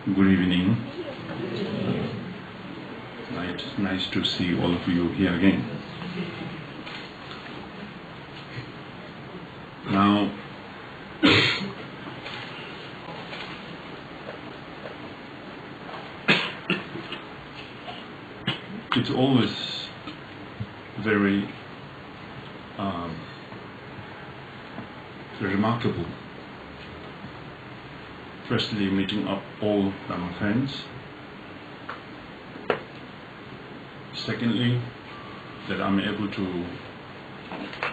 Good evening. Nice to see all of you here again. Now, it's always very remarkable. Firstly, meeting up all Dharma friends. Secondly, that I'm able to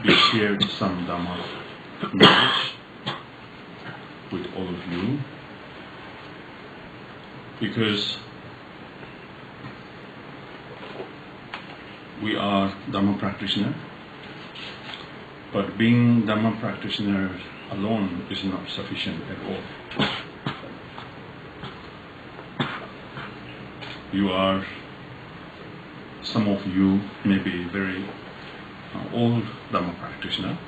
be shared some Dharma knowledge with all of you, because we are Dharma practitioners, but being Dharma practitioners alone is not sufficient at all. Some of you may be very old Dharma practitioner.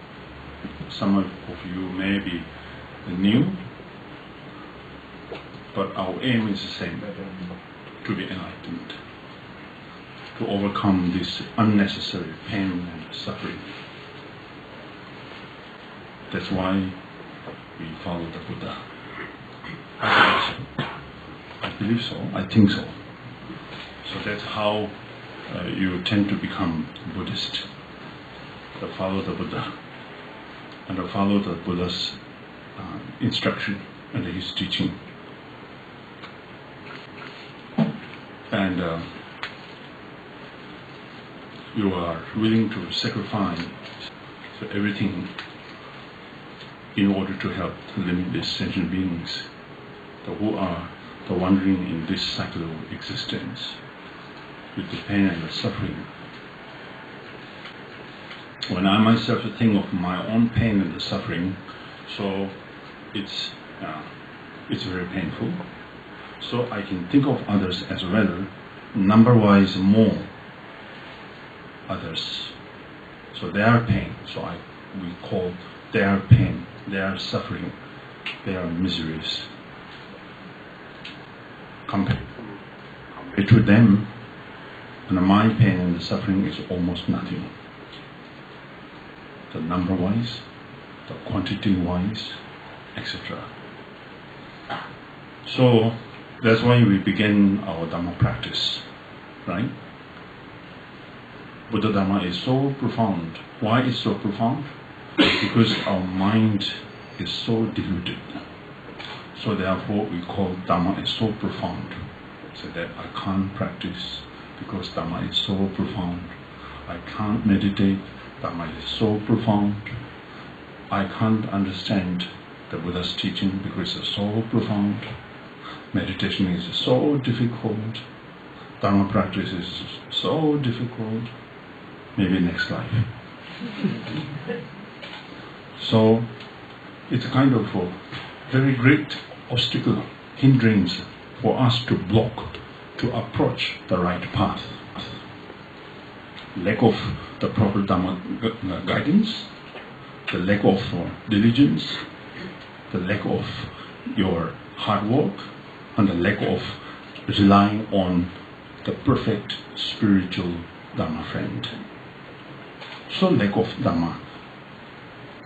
Some of you may be new, but our aim is the same, to be enlightened, to overcome this unnecessary pain and suffering. That's why we follow the Buddha. I believe so, I think so. So that's how you tend to become Buddhist, to follow the Buddha and to follow the Buddha's instruction and his teaching. And you are willing to sacrifice everything in order to help limitless sentient beings who are wandering in this cycle of existence with the pain and the suffering. when I myself think of my own pain and the suffering, so it's very painful. So I can think of others as well, number-wise more others. So their pain, so we call their pain, their suffering, their miseries. Compared to them, and my pain and the suffering is almost nothing. The number-wise, the quantity-wise, etc. So that's why we begin our Dharma practice, right? Buddha Dharma is so profound. Why is so profound? Because our mind is so diluted. So therefore we call Dharma is so profound. So that I can't practice because Dharma is so profound. I can't meditate, Dharma is so profound. I can't understand the Buddha's teaching because it's so profound. Meditation is so difficult. Dharma practice is so difficult. Maybe next life. So it's a kind of a very great obstacle, hindrance for us to block, to approach the right path. Lack of the proper Dharma guidance, the lack of diligence, the lack of your hard work, and the lack of relying on the perfect spiritual Dharma friend. So lack of Dharma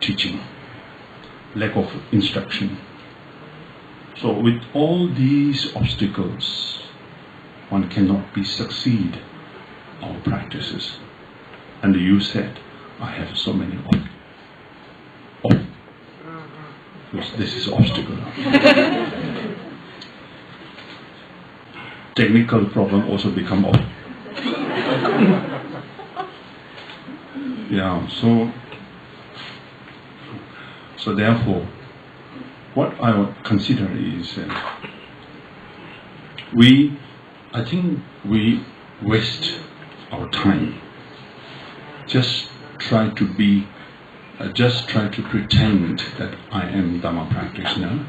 teaching, lack of instruction. So with all these obstacles, one cannot succeed our practices. And you said, I have so many this is obstacle. Technical problem also become yeah, so therefore, what I would consider is I think we waste our time. Just try to pretend that I am Dharma practitioner,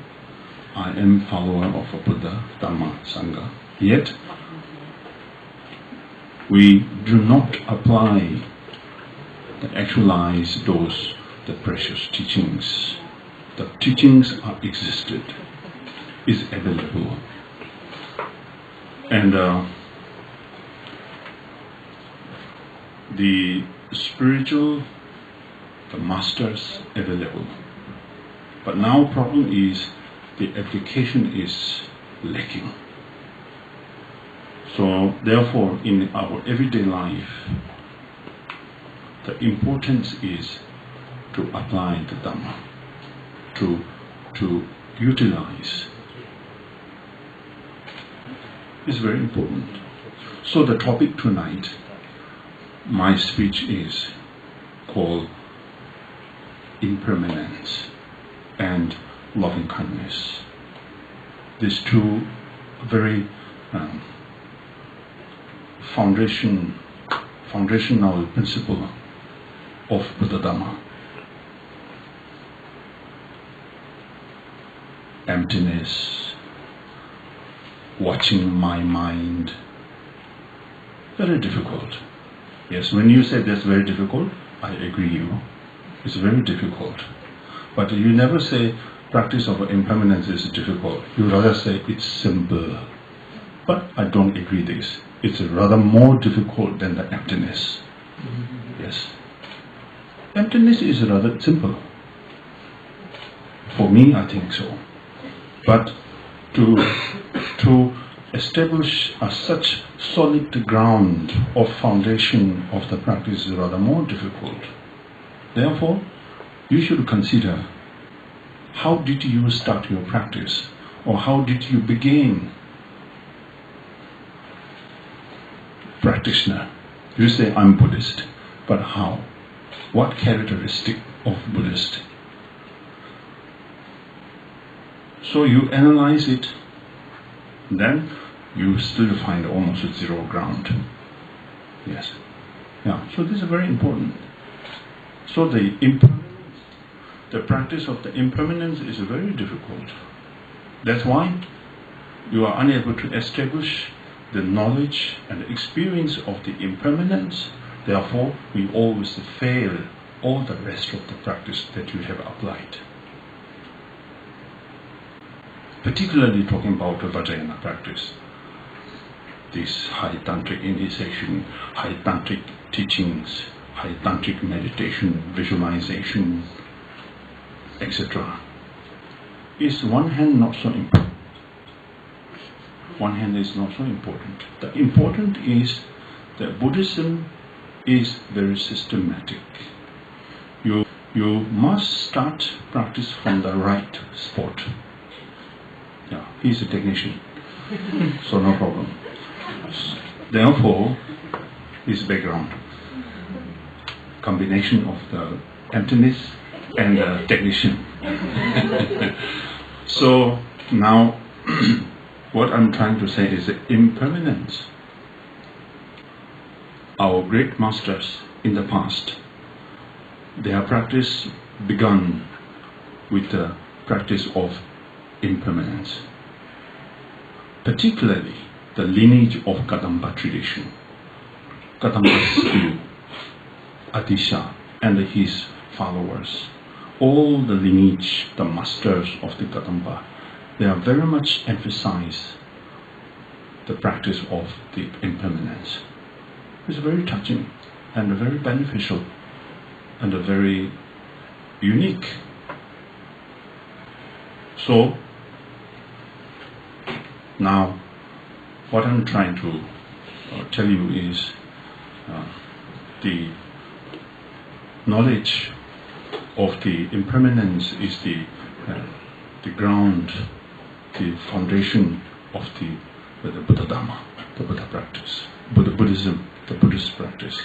I am follower of a Buddha, Dharma, Sangha. Yet, we do not apply, actualize the precious teachings. The teachings are existed, is available. And the spiritual, the masters available. But now problem is the application is lacking. So therefore in our everyday life, the importance is to apply the Dhamma, to utilize. It's very important. So the topic tonight, my speech is called impermanence and loving kindness. These two very foundational principle of Buddha Dharma. Emptiness, watching my mind, very difficult. Yes, when you say that's very difficult, I agree you. It's very difficult. But you never say practice of impermanence is difficult. You rather say it's simple. But I don't agree this. It's rather more difficult than the emptiness. Yes. Emptiness is rather simple. For me, I think so. But to establish such solid ground of foundation of the practice is rather more difficult. Therefore, you should consider how did you start your practice, or how did you begin practitioner. You say I'm Buddhist, but how? What characteristic of Buddhist? So you analyze it, then you still find almost zero ground. Yes. Yeah. So this is very important. So the impermanence, the practice of the impermanence is very difficult. That's why you are unable to establish the knowledge and the experience of the impermanence. Therefore, we always fail all the rest of the practice that you have applied. Particularly talking about the Vajrayana practice. This high tantric initiation, high tantric teachings, high tantric meditation, visualization, etc. is one hand not so important. One hand is not so important. The important is that Buddhism is very systematic. You must start practice from the right spot. Yeah, he's a technician, so no problem. Therefore, his background, combination of the emptiness and the technician. So now, what I'm trying to say is the impermanence. Our great masters in the past, their practice began with the practice of impermanence. Particularly the lineage of Kadamba tradition. Kadamba's view, Atisha and his followers, all the lineage, the masters of the Kadamba, they are very much emphasize the practice of the impermanence. It's very touching and very beneficial and very unique. So, now what I'm trying to tell you is the knowledge of the impermanence is the ground, the foundation of the Buddha Dharma, the Buddha practice, Buddhism, the Buddhist practice.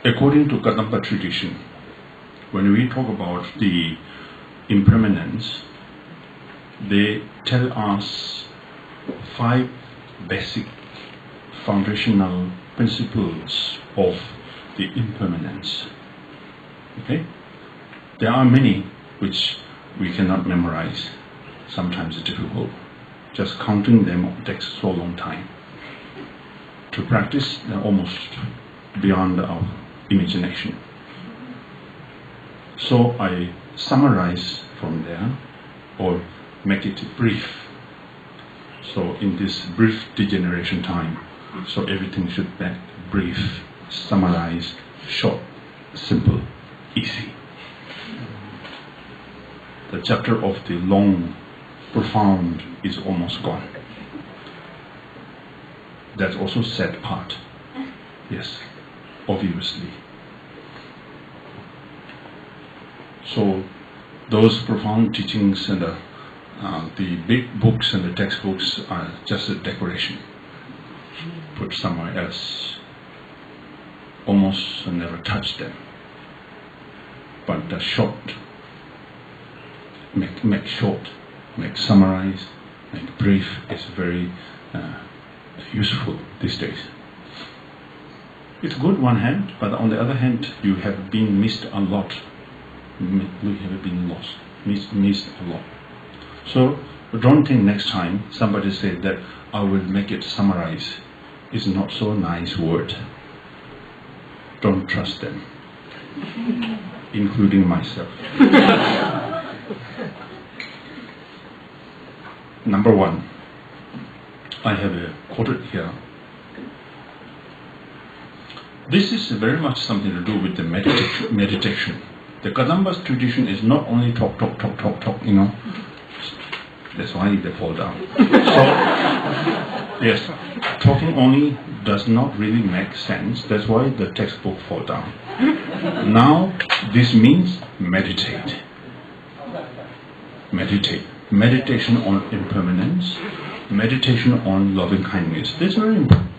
According to Kadamba tradition, when we talk about the impermanence, they tell us 5 basic foundational principles of the impermanence. Okay? There are many which we cannot memorize. Sometimes it's difficult. Just counting them takes so long time. To practice, they're almost beyond our imagination. So I summarize from there, or make it brief. So in this brief degeneration time, so everything should be brief, summarized, short, simple, easy. The chapter of the long, profound is almost gone. That's also sad part. Yes, obviously. So those profound teachings and the big books and the textbooks are just a decoration, put somewhere else. Almost never touch them. But the short, make short, make summarize, make brief is very useful these days. It's good one hand, but on the other hand, you have been missed a lot. We have been lost, missed a lot. So don't think next time somebody said that I will make it summarize. It's not so nice word. Don't trust them, including myself. Number 1, I have quoted here. This is very much something to do with the meditation. The Kadamba's tradition is not only talk, you know. That's why they fall down. So, yes, talking only does not really make sense. That's why the textbook fall down. Now, this means meditate. Meditate. Meditation on impermanence. Meditation on loving kindness. That's very important.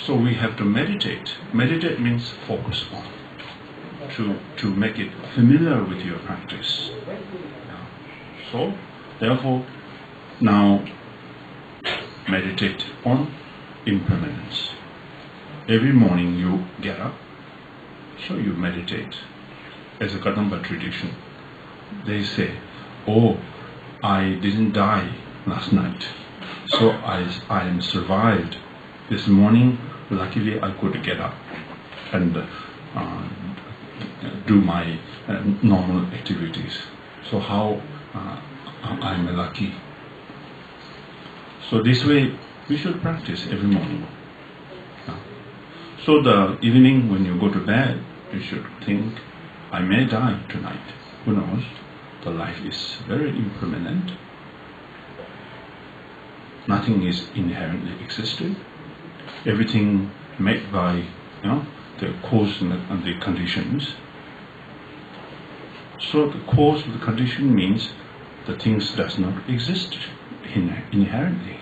So we have to meditate. Meditate means focus on. To make it familiar with your practice. So, therefore, now meditate on impermanence. Every morning you get up, so you meditate. As a Kadamba tradition, they say, oh, I didn't die last night, so I am survived. This morning, luckily I could get up and do my normal activities. So how I'm lucky. So this way, we should practice every morning. So the evening when you go to bed, you should think, I may die tonight. Who knows? The life is very impermanent. Nothing is inherently existed. Everything made by the cause and the conditions. So the cause of the condition means the things does not exist inherently.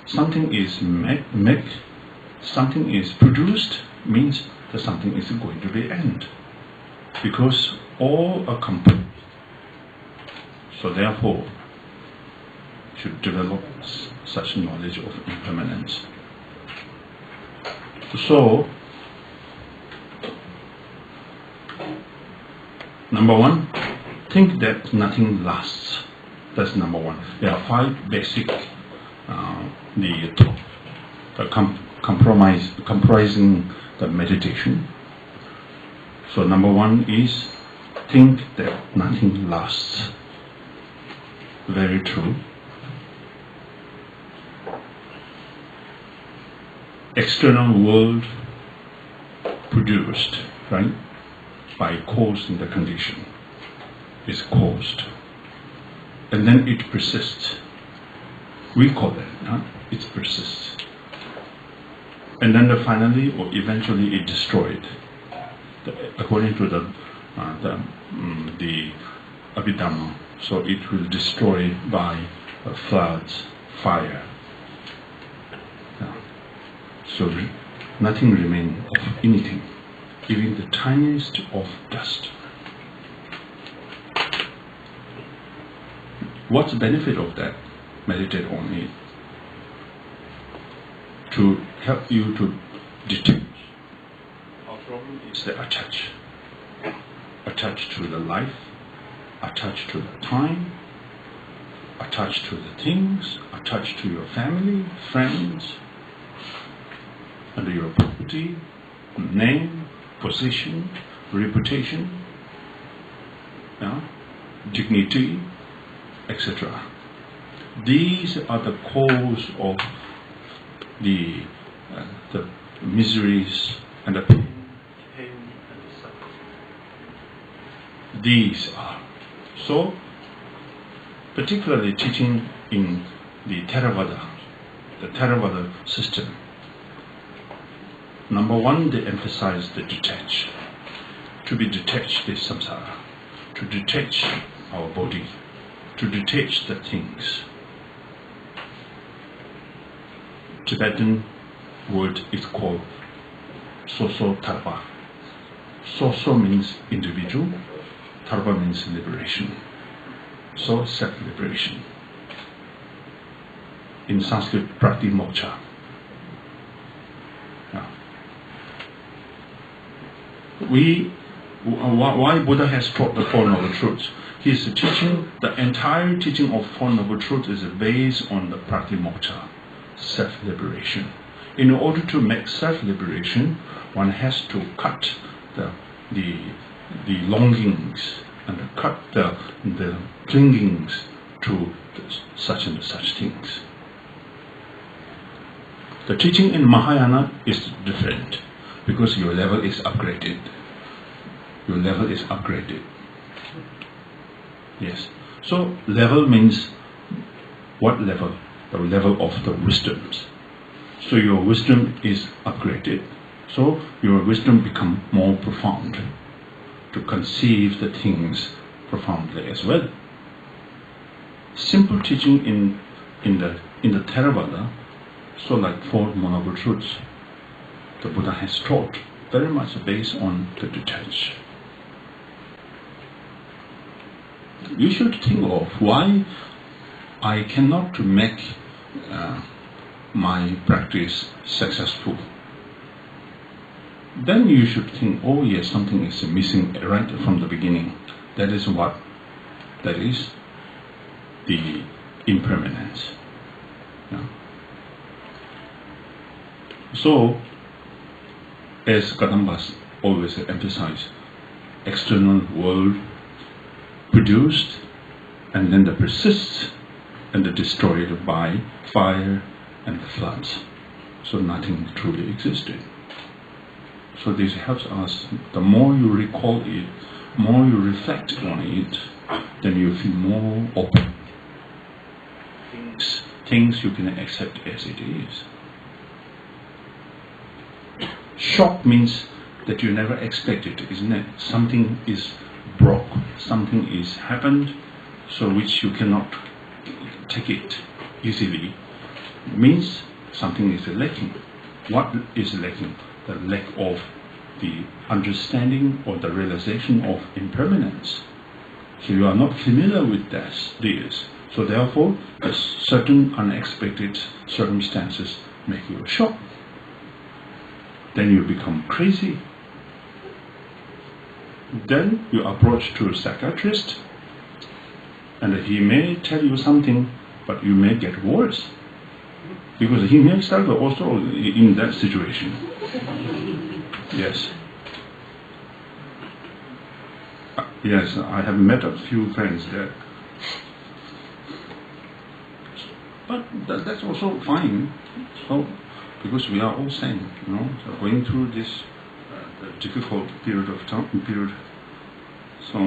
Something is made, something is produced, means that something is going to be end. Because all are complete. So therefore, should develop such knowledge of impermanence. So, number one, think that nothing lasts. That's number one. There are 5 basic comprising the meditation. So number one is think that nothing lasts. Very true. External world produced, right, by cause and the condition is caused, and then it persists. We call it, it persists, and then finally or eventually it destroyed, according to the Abhidhamma. So it will destroy by floods, fire. So nothing remains of anything, even the tiniest of dust. What's the benefit of that? Meditate on it. To help you to detach. Our problem is the attach. Attached to the life, attached to the time, attached to the things, attached to your family, friends, and your property, name, position, reputation, dignity, etc. These are the cause of the miseries and the pain and the suffering. These are. So, particularly teaching in the Theravada system. Number one, they emphasize the detach. To be detached is samsara. To detach our body. To detach the things. Tibetan word is called soso tarpa. Soso means individual. Tarpa means liberation. So self-liberation. In Sanskrit, prati moksha. Why Buddha has taught the Four Noble Truths? He is teaching, the entire teaching of Four Noble Truths is based on the prati moksha, self-liberation. In order to make self-liberation, one has to cut the longings and cut the clingings to such and such things. The teaching in Mahayana is different because your level is upgraded. Your level is upgraded. Yes. So level means what level? The level of the wisdoms. So your wisdom is upgraded. So your wisdom becomes more profound to conceive the things profoundly as well. Simple teaching in the Theravada, so like Four Noble Truths, the Buddha has taught very much based on the detach. You should think of why I cannot make my practice successful, then you should think, oh yes, something is missing right from the beginning. That is what? That is the impermanence. Yeah. So, as Kadambas always emphasize, external world produced and then the persists and the destroyed by fire and the floods. So nothing truly existed. So this helps us, the more you recall it, more you reflect on it, then you feel more open. Things you can accept as it is. Shock means that you never expect it, isn't it? Something is broke, something is happened, so which you cannot take it easily. Means something is lacking. What is lacking? The lack of the understanding or the realization of impermanence. So you are not familiar with this. So therefore, certain unexpected circumstances make you shocked. Then you become crazy. Then you approach to a psychiatrist, and he may tell you something, but you may get worse, because he himself also in that situation. Yes. Yes, I have met a few friends there. But that's also fine. So, because we are all sane, so going through this difficult period of time, so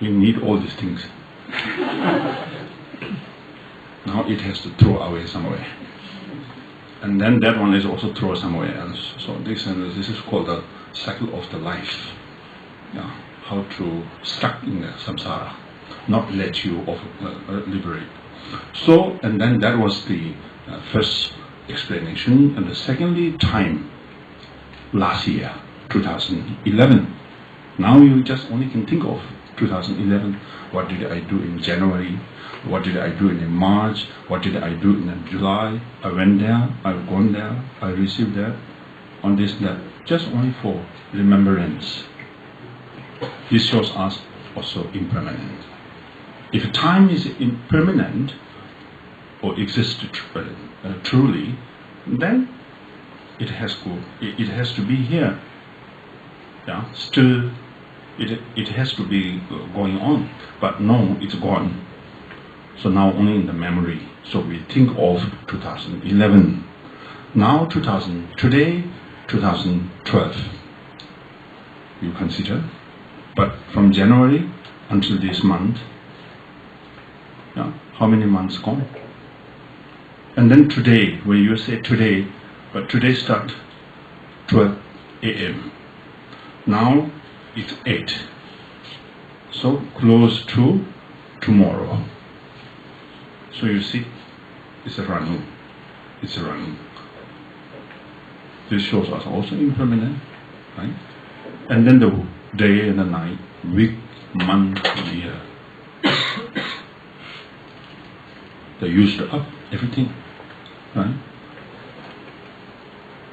you need all these things. Now it has to throw away somewhere, and then that one is also thrown somewhere else. So this is called the cycle of the life. Yeah, how to stuck in the samsara, not let you liberate. So, and then that was the first explanation, and the secondly, time. Last year, 2011. Now you just only can think of 2011. What did I do in January? What did I do in March? What did I do in July? I went there, I've gone there, I received that, on this, that, just only for remembrance. This shows us also impermanent. If time is impermanent or exists truly, then it has to be here. Yeah, still it has to be going on, but no, it's gone. So now only in the memory. So we think of 2011. Now today 2012. You consider, but from January until this month, yeah, how many months gone? And then today, when you say today, but today start 12 a.m. Now it's 8. So close to tomorrow. So you see, it's running. It's running. This shows us also impermanent, right? And then the day and the night, week, month, year. They used up everything, right?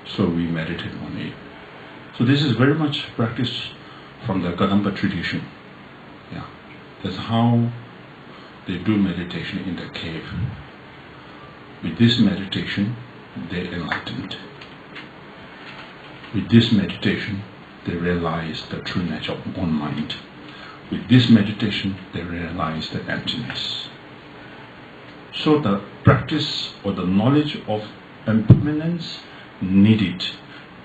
So we meditate on it. So this is very much practice from the Kadamba tradition. Yeah, that's how they do meditation in the cave. With this meditation, they enlightened. With this meditation, they realize the true nature of own mind. With this meditation, they realize the emptiness. So the practice or the knowledge of impermanence needed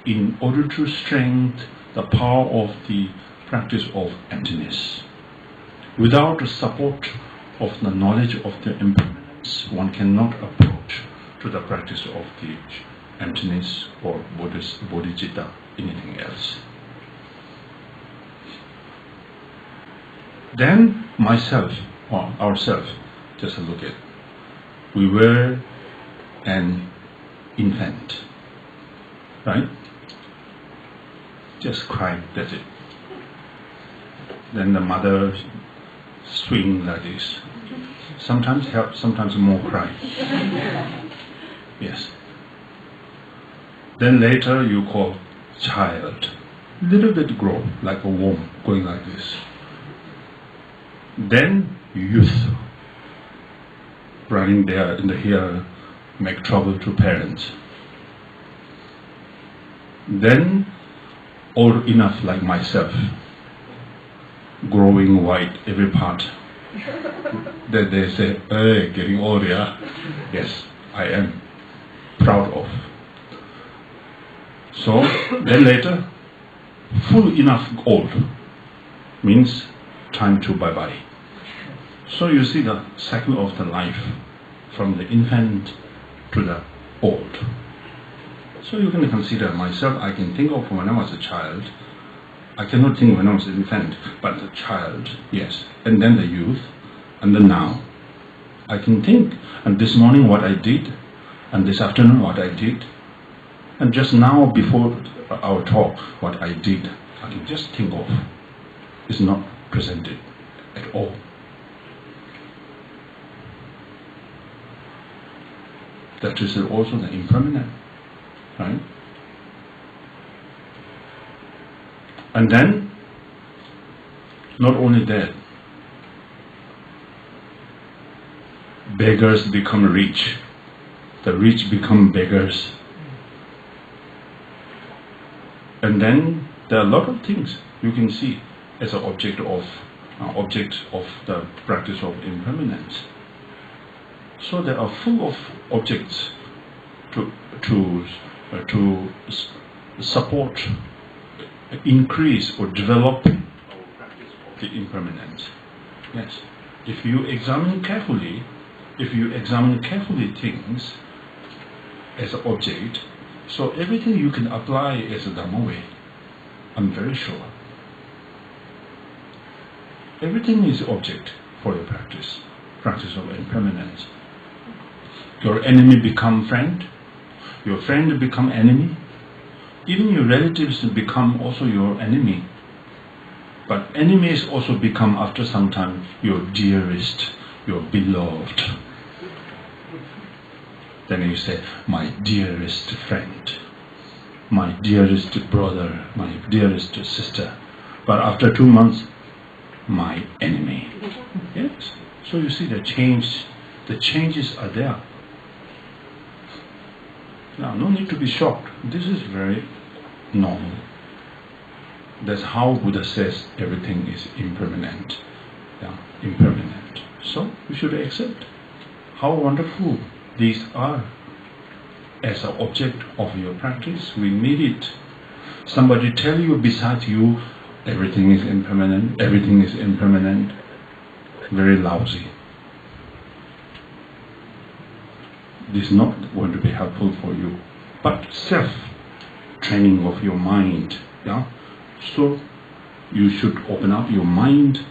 in order to strengthen the power of the practice of emptiness. Without the support of the knowledge of the impermanence, one cannot approach to the practice of the emptiness or bodhicitta, anything else. Then myself, or ourselves, just look at, we were an infant, right? Just cry, that's it. Then the mother swing like this. Sometimes help, sometimes more cry. Yes. Then later you call child. Little bit grow, like a worm, going like this. Then youth. Running there in the here, make trouble to parents. Then old enough like myself, growing white every part. Then they say, hey, getting old, yeah? Yes, I am proud of. So then later, full enough old means time to bye-bye. So you see the cycle of the life from the infant to the old. So you can consider myself, I can think of when I was a child. I cannot think when I was an infant, but the child, yes. And then the youth, and then now. I can think, and this morning what I did, and this afternoon what I did, and just now before our talk what I did, I can just think of. It's not presented at all. That is also the impermanent, right? And then, not only that, beggars become rich, the rich become beggars. And then there are a lot of things you can see as an object of the practice of impermanence. So there are full of objects to support, increase or develop our practice of the impermanence. Yes. If you examine carefully things as an object, so everything you can apply as a Dharma way, I'm very sure. Everything is object for your practice of impermanence. Your enemy become friend, your friend become enemy, even your relatives become also your enemy. But enemies also become after some time your dearest, your beloved. Then you say, my dearest friend, my dearest brother, my dearest sister. But after 2 months, my enemy. Yes. So you see the changes are there. Now, no need to be shocked. This is very normal. That's how Buddha says everything is impermanent. Yeah, impermanent. So we should accept how wonderful these are as an object of your practice. We need it. Somebody tell you besides you, everything is impermanent, very lousy. This is not going to be helpful for you. But self-training of your mind, yeah? So you should open up your mind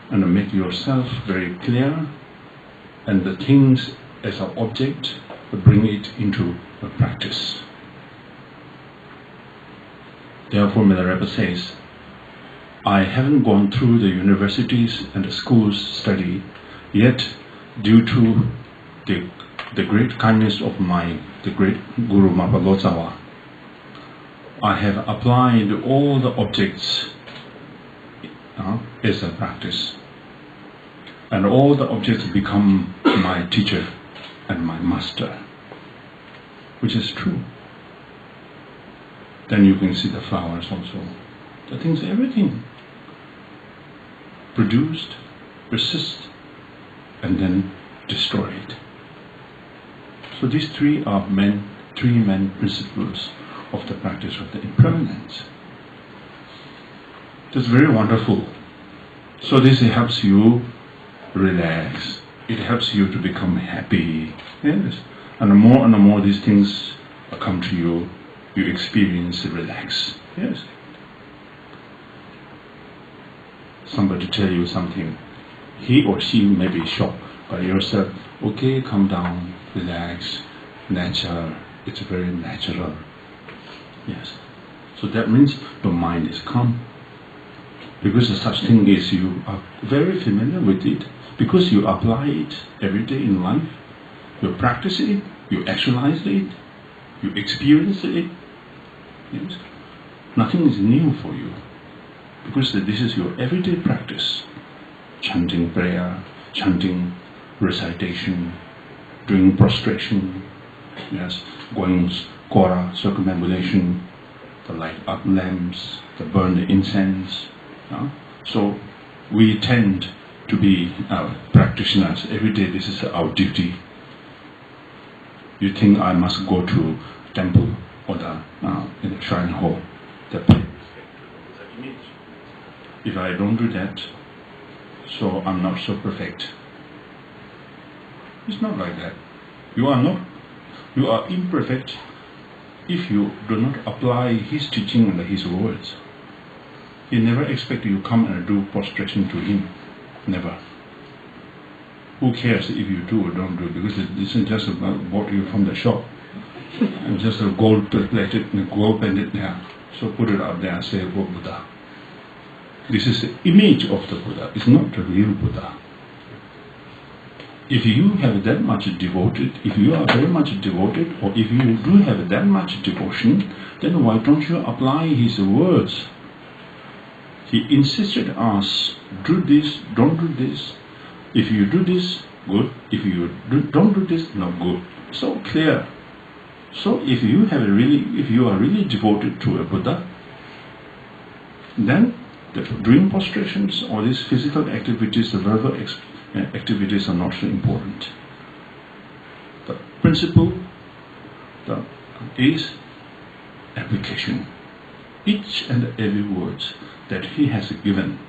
and make yourself very clear, and the things as an object, bring it into the practice. Therefore, Milarepa says, I haven't gone through the universities and the schools study, yet due to the great kindness of the great Guru Mapalosawa, I have applied all the objects as a practice. And all the objects become my teacher and my master, which is true. Then you can see the flowers also. The things, everything produced, persist, and then destroyed. So these three main principles of the practice of the impermanence. It's very wonderful. So this helps you relax. It helps you to become happy. Yes. And the more these things come to you, you experience relax. Yes. Somebody tell you something, he or she may be shocked, but yourself, okay, calm down, relax, nature, it's very natural. Yes. So that means your mind is calm. Because such thing is you are very familiar with it, because you apply it every day in life, you practice it, you actualize it, you experience it. Yes? Nothing is new for you, because this is your everyday practice. Chanting prayer, chanting recitation, doing prostration, yes, going kora, circumambulation, the light up lamps, the burn the incense. So we tend to be practitioners. Every day this is our duty. You think I must go to temple or in the shrine hall. If I don't do that, so I'm not so perfect. It's not like that. You are imperfect if you do not apply his teaching and his words. He never expects you to come and do prostration to him. Never. Who cares if you do or don't do? Because this is just bought you from the shop. And just a gold plated and gold banded there. So put it up there and say, oh, Buddha. This is the image of the Buddha. It's not the real Buddha. If you have that much devoted, if you are very much devoted, or if you do have that much devotion, then why don't you apply his words? He insisted us, do this, don't do this. If you do this, good. If you don't do this, not good. So clear. So if you are really devoted to a Buddha, then doing prostrations or these physical activities, the verbal activities are not so important. The principle is application. Each and every word that he has given,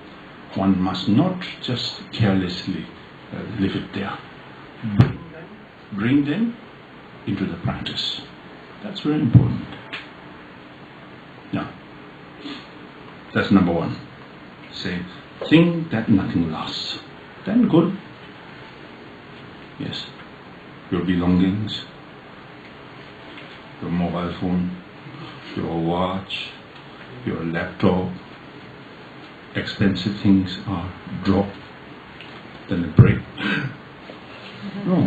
one must not just carelessly leave it there. Bring them into the practice. That's very important. Yeah. That's number one. Say, think that nothing lasts. Then good. Yes. Your belongings, your mobile phone, your watch, your laptop, expensive things are dropped, then break. No,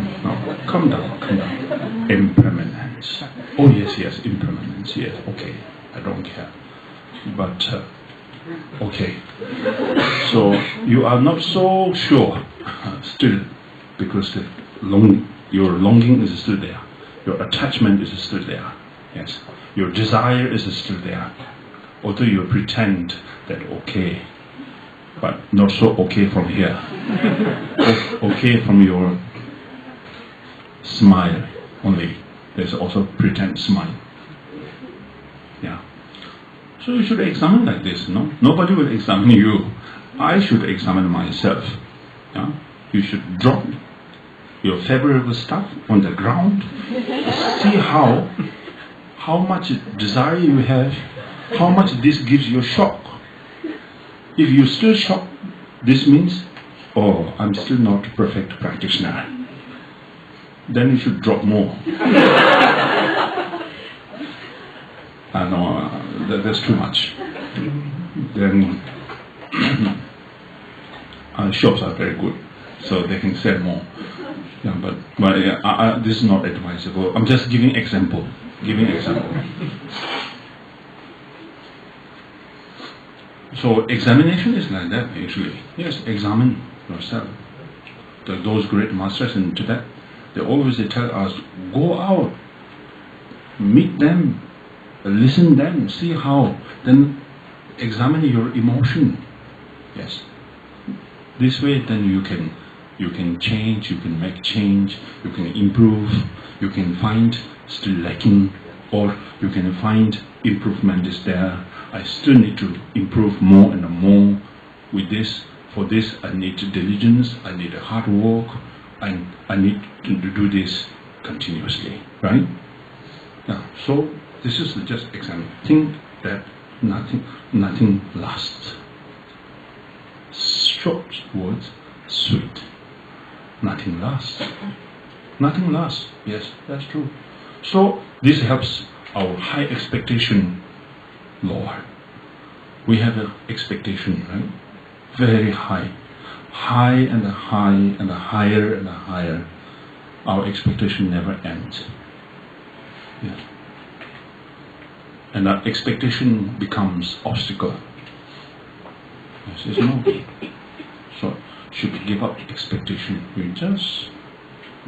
come down. Impermanence. Oh yes, impermanence, yes, okay, I don't care. But, okay. So, you are not so sure still, because your longing is still there. Your attachment is still there. Yes. Your desire is still there. Although you pretend that okay, but not so okay from here. Okay from your smile only. There's also pretend smile. Yeah. So you should examine like this, no? Nobody will examine you. I should examine myself. Yeah? You should drop your favorable stuff on the ground. See how much desire you have, how much this gives you a shock. If you still shock, this means, oh, I'm still not a perfect practitioner. Then you should drop more. No, that's too much. Then shops are very good, so they can sell more. Yeah, but this is not advisable. I'm just giving example. So examination is like that actually. Yes, examine yourself. Those great masters in Tibet, they always tell us, go out, meet them, listen them, see how, then examine your emotion. Yes. This way then you can change, you can make change, you can improve, you can find still lacking, or you can find improvement is there. I still need to improve more and more with this. For this I need diligence, I need hard work, and I need to do this continuously, right? Yeah. So this is just example. Think that nothing lasts. Short words, sweet. Nothing lasts. Nothing lasts. Yes, that's true. So this helps our high expectation lower. we have an expectation, right? Very high. High and high and higher and higher. Our expectation never ends. Yeah. And our expectation becomes obstacle. Yes, it's no good. So, should we give up expectation? We just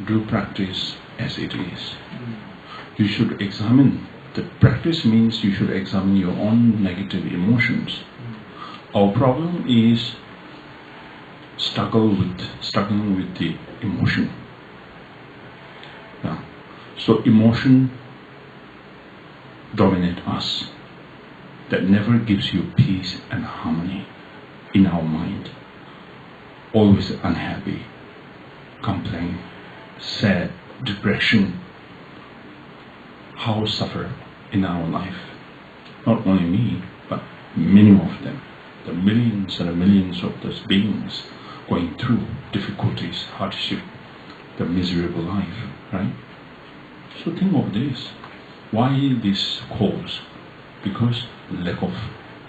do practice as it is. You should examine. The practice means you should examine your own negative emotions. Our problem is struggling with the emotion. Yeah. So emotion dominate us. That never gives you peace and harmony in our mind. Always unhappy, complain, sad, depression. How suffer in our life? Not only me, but many of them. The millions and millions of those beings going through difficulties, hardship, the miserable life, right? So think of this. Why this cause? Because lack of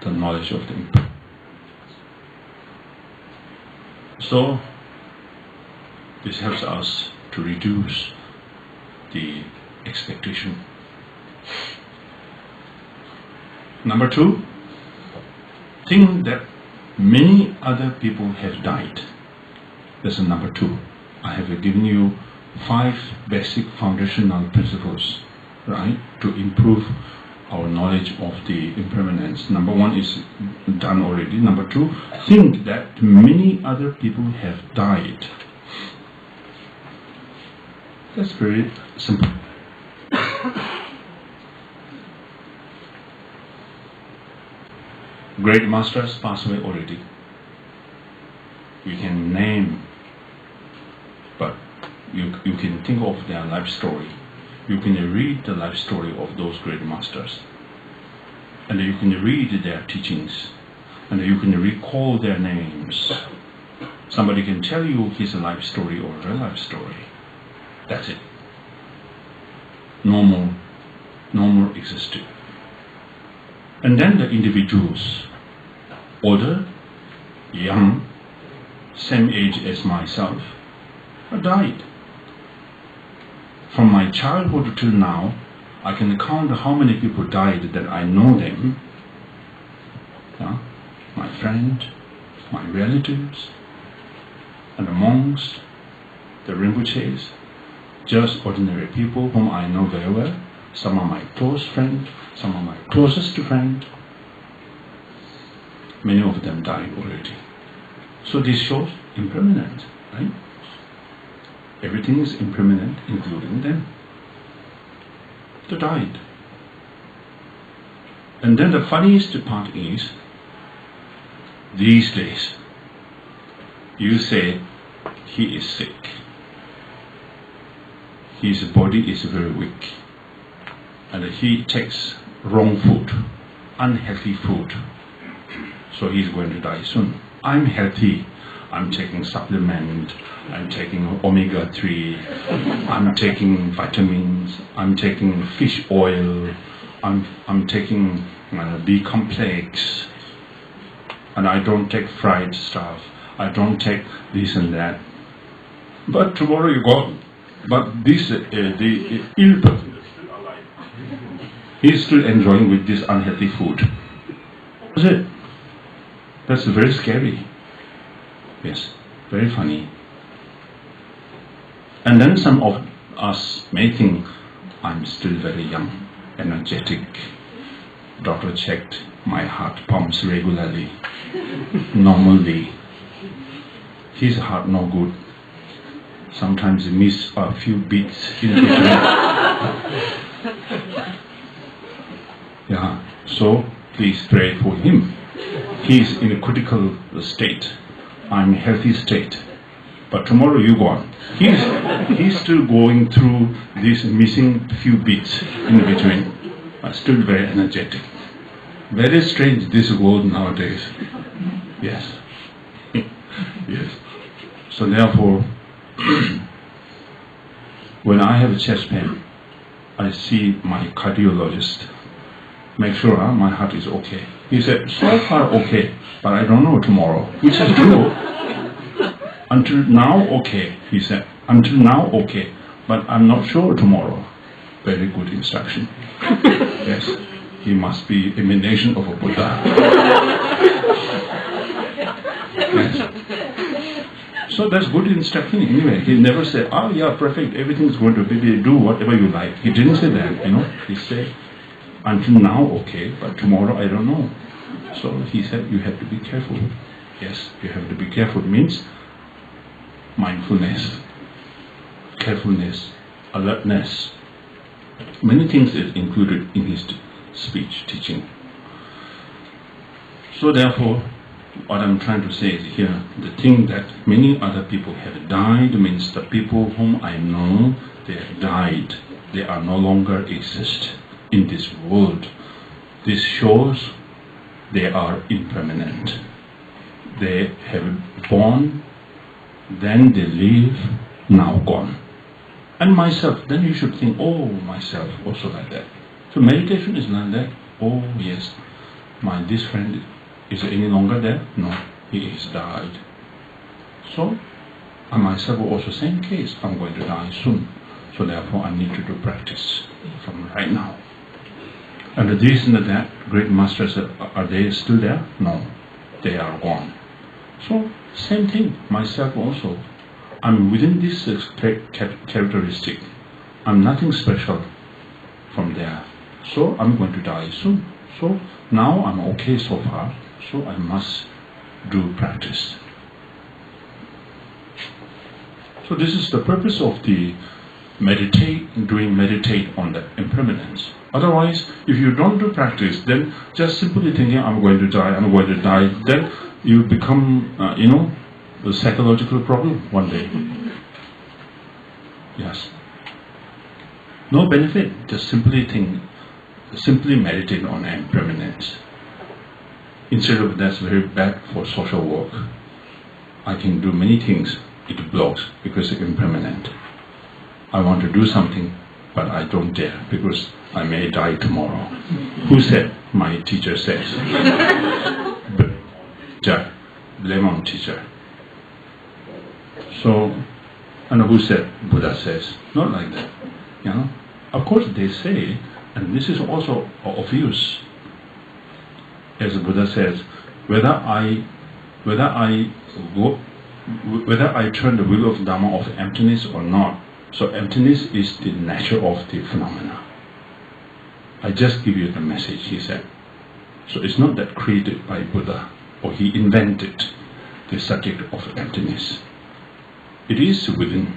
the knowledge of the impermanence. So this helps us to reduce the expectation. Number 2, think that many other people have died. That's number 2. I have given you 5 basic foundational principles, right, to improve our knowledge of the impermanence. Number 1 is done already. Number 2, think that many other people have died. That's very simple. Great masters passed away already. You can name, but you can think of their life story. You can read the life story of those great masters. And you can read their teachings. And you can recall their names. Somebody can tell you his life story or her life story. That's it. No more existed. And then the individuals, older, young, same age as myself, died. From my childhood till now, I can count how many people died that I know them. Yeah? My friend, my relatives, and the monks, the Rinpoches, just ordinary people whom I know very well. Some are my close friends, some are my closest friends. Many of them died already. So this shows impermanent, right? Everything is impermanent, including them. They died. And then the funniest part is, these days, you say he is sick. His body is very weak. And he takes wrong food, unhealthy food. So he's going to die soon. I'm healthy. I'm taking supplement. I'm taking omega-3. I'm taking vitamins. I'm taking fish oil. I'm taking B complex. And I don't take fried stuff. I don't take this and that. But tomorrow you go. But this the ill person is still alive. He's still enjoying with this unhealthy food. That's it. That's very scary. Yes, very funny. And then some of us may think, I'm still very young, energetic. Doctor checked my heart pumps regularly, normally. His heart no good. Sometimes he miss a few beats in between. Yeah, so please pray for him. He is in a critical state. I'm in a healthy state. But tomorrow you go on. He's still going through this missing few beats in between. But still very energetic. Very strange this world nowadays. Yes. Yes. So therefore, when I have chest pain, I see my cardiologist. make sure my heart is okay. He said, so far okay, but I don't know tomorrow. Which is true. Until now okay, he said. Until now okay, but I'm not sure tomorrow. Very good instruction. Yes, he must be emanation of a Buddha. Yes. So that's good instruction anyway. He never said, oh yeah, perfect, everything's going to be, do whatever you like. He didn't say that, He said, until now okay, but tomorrow I don't know. So he said, you have to be careful. Yes, you have to be careful means mindfulness, carefulness, alertness. Many things is included in his speech, teaching. So therefore, what I'm trying to say is here, the thing that many other people have died means the people whom I know, they have died. They are no longer exist in this world. This shows they are impermanent. They have born, then they live, now gone. And myself, then you should think, oh, myself, also like that. So meditation is like that. Oh, yes, this friend is any longer there? No, he has died. So, I myself will also same case. I'm going to die soon. So therefore, I need to do practice from right now. And this and that, great masters, are they still there? No, they are gone. So, same thing, myself also. I'm within this characteristic. I'm nothing special from there. So I'm going to die soon. So now I'm okay so far. So I must do practice. So this is the purpose of the meditate on the impermanence. Otherwise, if you don't do practice, then just simply thinking I'm going to die, then you become, the psychological problem one day. Yes. No benefit, just simply meditate on impermanence. Instead of that's very bad for social work. I can do many things, it blocks because it's impermanent. I want to do something, but I don't dare because I may die tomorrow. Who said? My teacher says. But blame on teacher. So, and who said? Buddha says. Not like that. Of course they say, and this is also of use. As the Buddha says, whether I turn the wheel of Dharma of emptiness or not. So emptiness is the nature of the phenomena. I just give you the message, he said. So it's not that created by Buddha or he invented the subject of emptiness. It is within,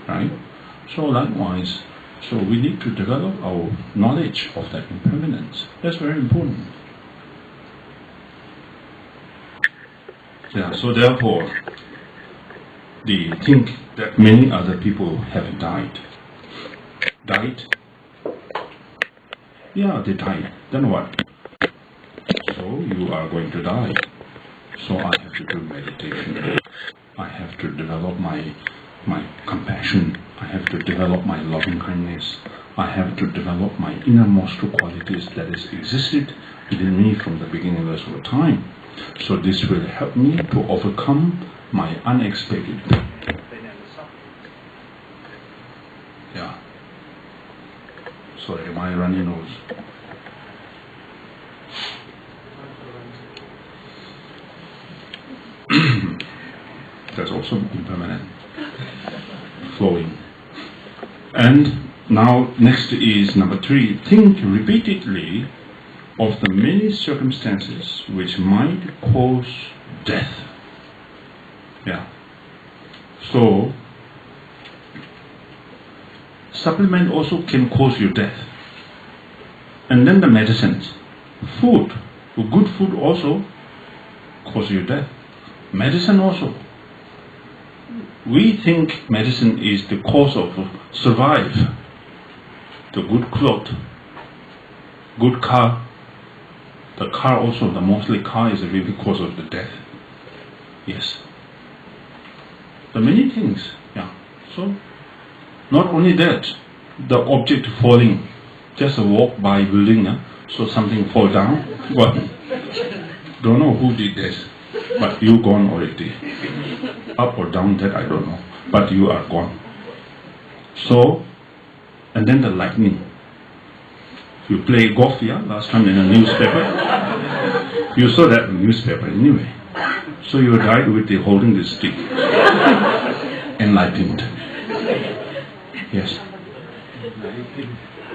right? So likewise, so we need to develop our knowledge of that impermanence. That's very important. Yeah, so therefore, they think that many other people have died. Died? Yeah, they died. Then what? So you are going to die. So I have to do meditation. I have to develop my compassion. I have to develop my loving kindness. I have to develop my innermost qualities that has existed within me from the beginning of time. So this will help me to overcome my unexpected pain. Yeah. Sorry, my runny nose. That's also impermanent. Flowing. And now next is number 3. Think repeatedly of the many circumstances which might cause death. Yeah. So, supplement also can cause your death. And then the medicines. Food. Good food also cause your death. Medicine also. We think medicine is the cause of survive. The good cloth, good car. The car also, the mostly car is really cause of the death. Yes. The many things, yeah. So, not only that, the object falling, just a walk by building, So something fall down, what? Don't know who did this, but you gone already. Up or down, that I don't know, but you are gone. So, and then the lightning. You play golf, yeah, last time in a newspaper. You saw that in newspaper anyway. So you died with the holding the stick. Enlightened. Yes.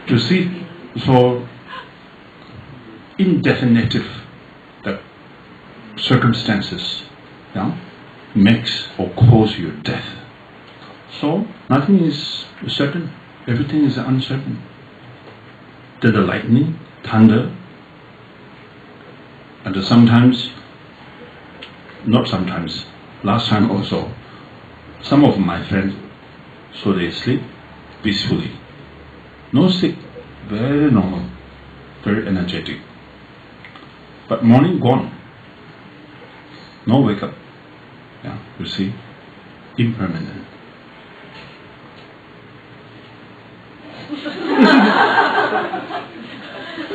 To see, so indefinitive the circumstances, yeah, makes or cause your death. So nothing is certain, everything is uncertain. Then the lightning, thunder, and sometimes, not sometimes, last time also, some of my friends, so they sleep peacefully. No sick, very normal, very energetic. But morning gone, no wake up. Yeah, you see, impermanent.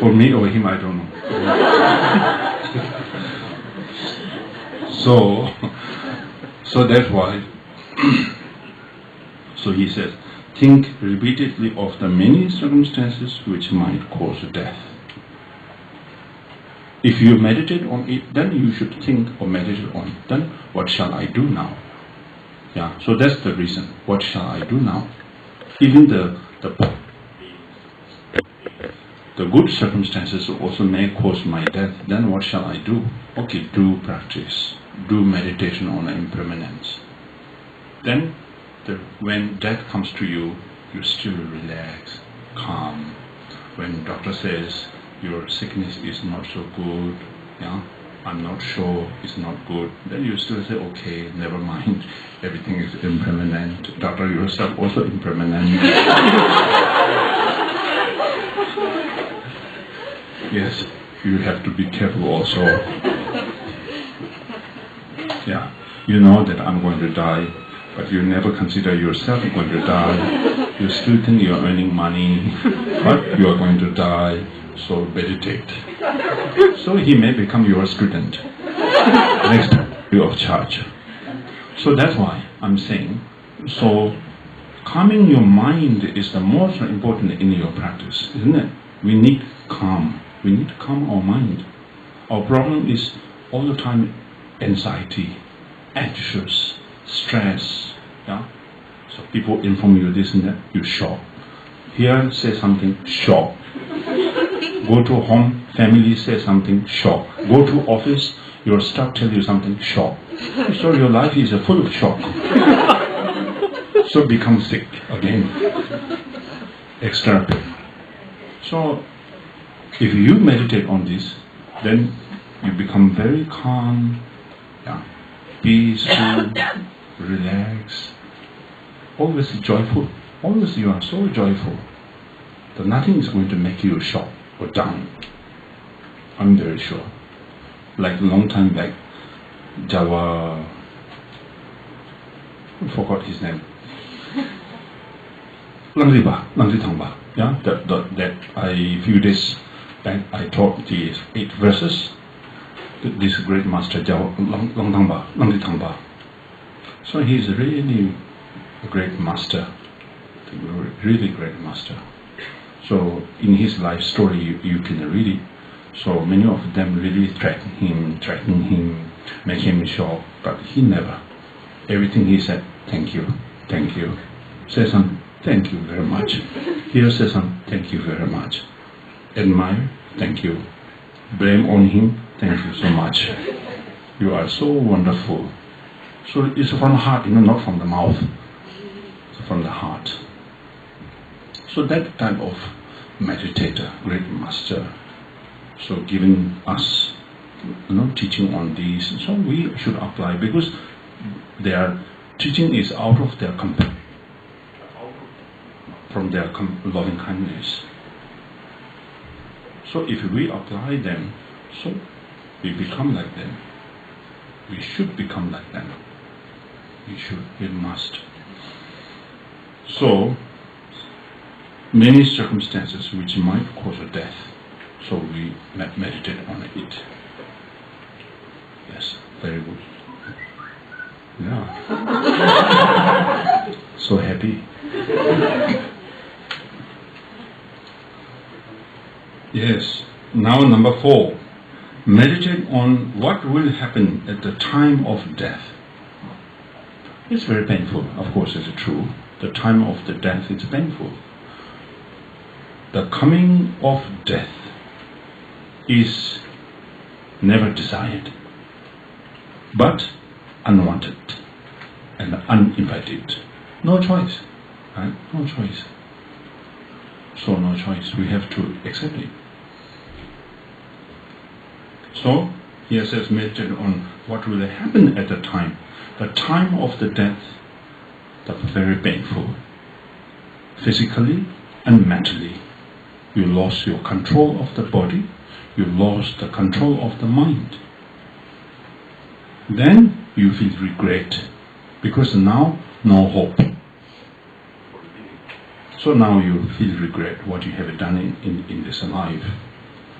For me or him, I don't know. So that's why. So he says, think repeatedly of the many circumstances which might cause death. If you meditate on it, then you should think or meditate on it. Then what shall I do now? Yeah. So that's the reason. What shall I do now? Even the good circumstances also may cause my death. Then what shall I do? Okay, do practice. Do meditation on impermanence. Then when death comes to you, you still relax, calm. When doctor says your sickness is not so good, yeah, I'm not sure it's not good, then you still say, okay, never mind, everything is impermanent. Doctor yourself also impermanent. Yes, you have to be careful also. Yeah, you know that I'm going to die, but you never consider yourself going to die. You still think you're earning money, but you are going to die, so meditate. So he may become your student next year of charge. So that's why I'm saying, so calming your mind is the most important in your practice, isn't it? We need calm. We need to calm our mind. Our problem is all the time anxiety, anxious, stress. Yeah? So people inform you this and that, you shock. Here say something, shock. Go to home, family say something, shock. Go to office, your staff tell you something, shock. So your life is full of shock. So become sick again. Extra pain. So if you meditate on this, then you become very calm, yeah, peaceful, relaxed, always joyful. Always you are so joyful that nothing is going to make you shock or down. I'm very sure. Like a long time back, Java, I forgot his name. Langritangpa, yeah, that I few days back I taught the 8 verses. This great master Java Langritangpa. So he's really a great master, really great master. So in his life story, you can really, so many of them really threaten him, make him shock, but he never. Everything he said, thank you. Say some, thank you very much. Here say some, thank you very much. Admire, thank you. Blame on him, thank you so much. You are so wonderful. So it's from the heart, not from the mouth. It's from the heart. So that type of meditator, great master, so giving us, teaching on these, so we should apply, because their teaching is out of their compassion, from their loving kindness. So if we apply them, so we become like them. We should become like them. We must. So, many circumstances which might cause a death. So we meditate on it. Yes, very good. Yeah. So happy. Yes. Now number 4. Meditate on what will happen at the time of death. It's very painful. Of course, it's true. The time of the death is painful. The coming of death is never desired, but unwanted and uninvited. No choice, right? No choice. So no choice. We have to accept it. So here says meditate on what will happen at the time. The time of the death, that's very painful. Physically and mentally. You lost your control of the body. You lost the control of the mind. Then you feel regret because now no hope. So now you feel regret what you have done in this life.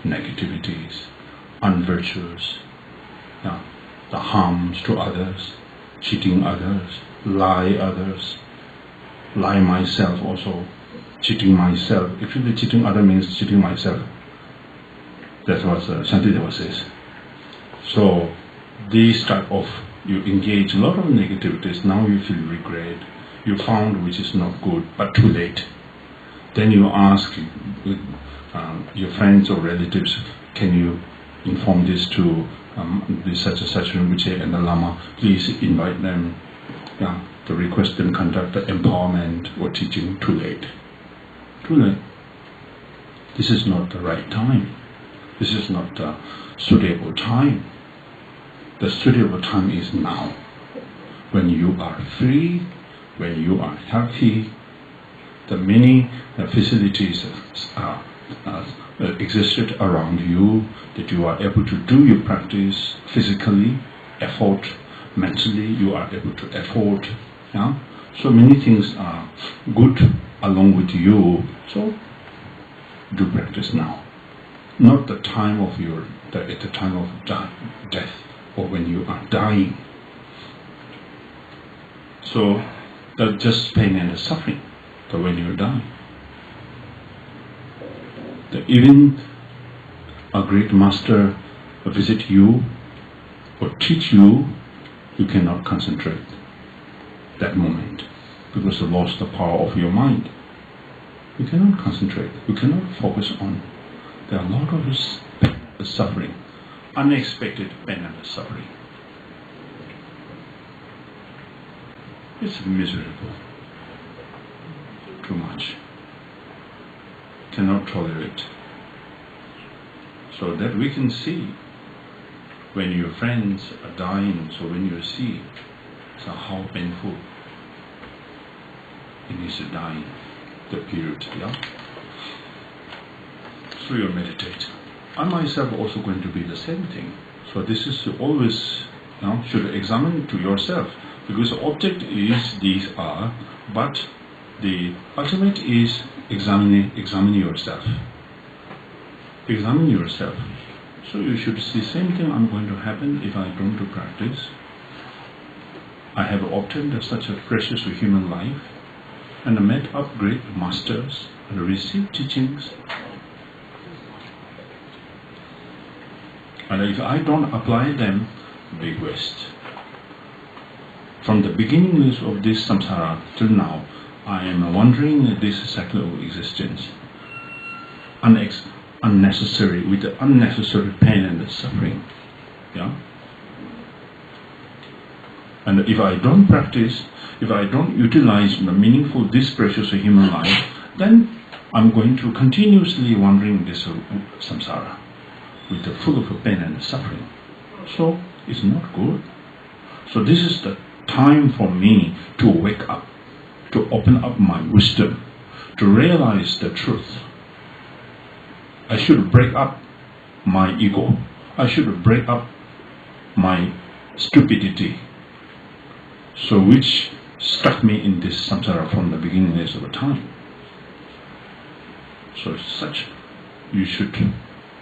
Negativities, unvirtuous, the harms to others, cheating others, lie myself also, cheating myself. Actually cheating other means cheating myself. That's what Shantideva says. So these type of, you engage a lot of negativities, now you feel regret, you found which is not good, but too late. Then you ask your friends or relatives, can you inform this to this such and such Rinpoche and the Lama, please invite them to request them conduct the empowerment or teaching. Too late. Too late. This is not the right time. This is not the suitable time. The suitable time is now. When you are free, when you are healthy, the many facilities existed around you, that you are able to do your practice physically, effort, mentally, you are able to afford. So many things are good along with you. So do practice now. Not the time of at the time of death or when you are dying. So that's just pain and suffering. So when you die, even a great master visit you or teach you, you cannot concentrate that moment because you lost the power of your mind. You cannot concentrate. You cannot focus on. There are a lot of suffering, unexpected pain and suffering. It's miserable. Too much. Cannot tolerate. So that we can see when your friends are dying, so when you see how painful it is to die, the period, So you meditate. I myself also going to be the same thing. So this is always, should examine to yourself, because the object is these are, but the ultimate is examine yourself. Examine yourself. So you should see same thing I'm going to happen if I don't do practice. I have obtained such a precious human life and met up great masters and received teachings. And if I don't apply them, big waste. From the beginning of this samsara till now, I am wandering this cycle of existence, unnecessary, with the unnecessary pain and the suffering. And if I don't practice, if I don't utilize the meaningful, this precious human life, then I'm going to continuously wandering this samsara with the full of pain and suffering. So it's not good. So this is the time for me to wake up, to open up my wisdom, to realize the truth. I should break up my ego. I should break up my stupidity, so which stuck me in this samsara from the beginning of time. So such, you should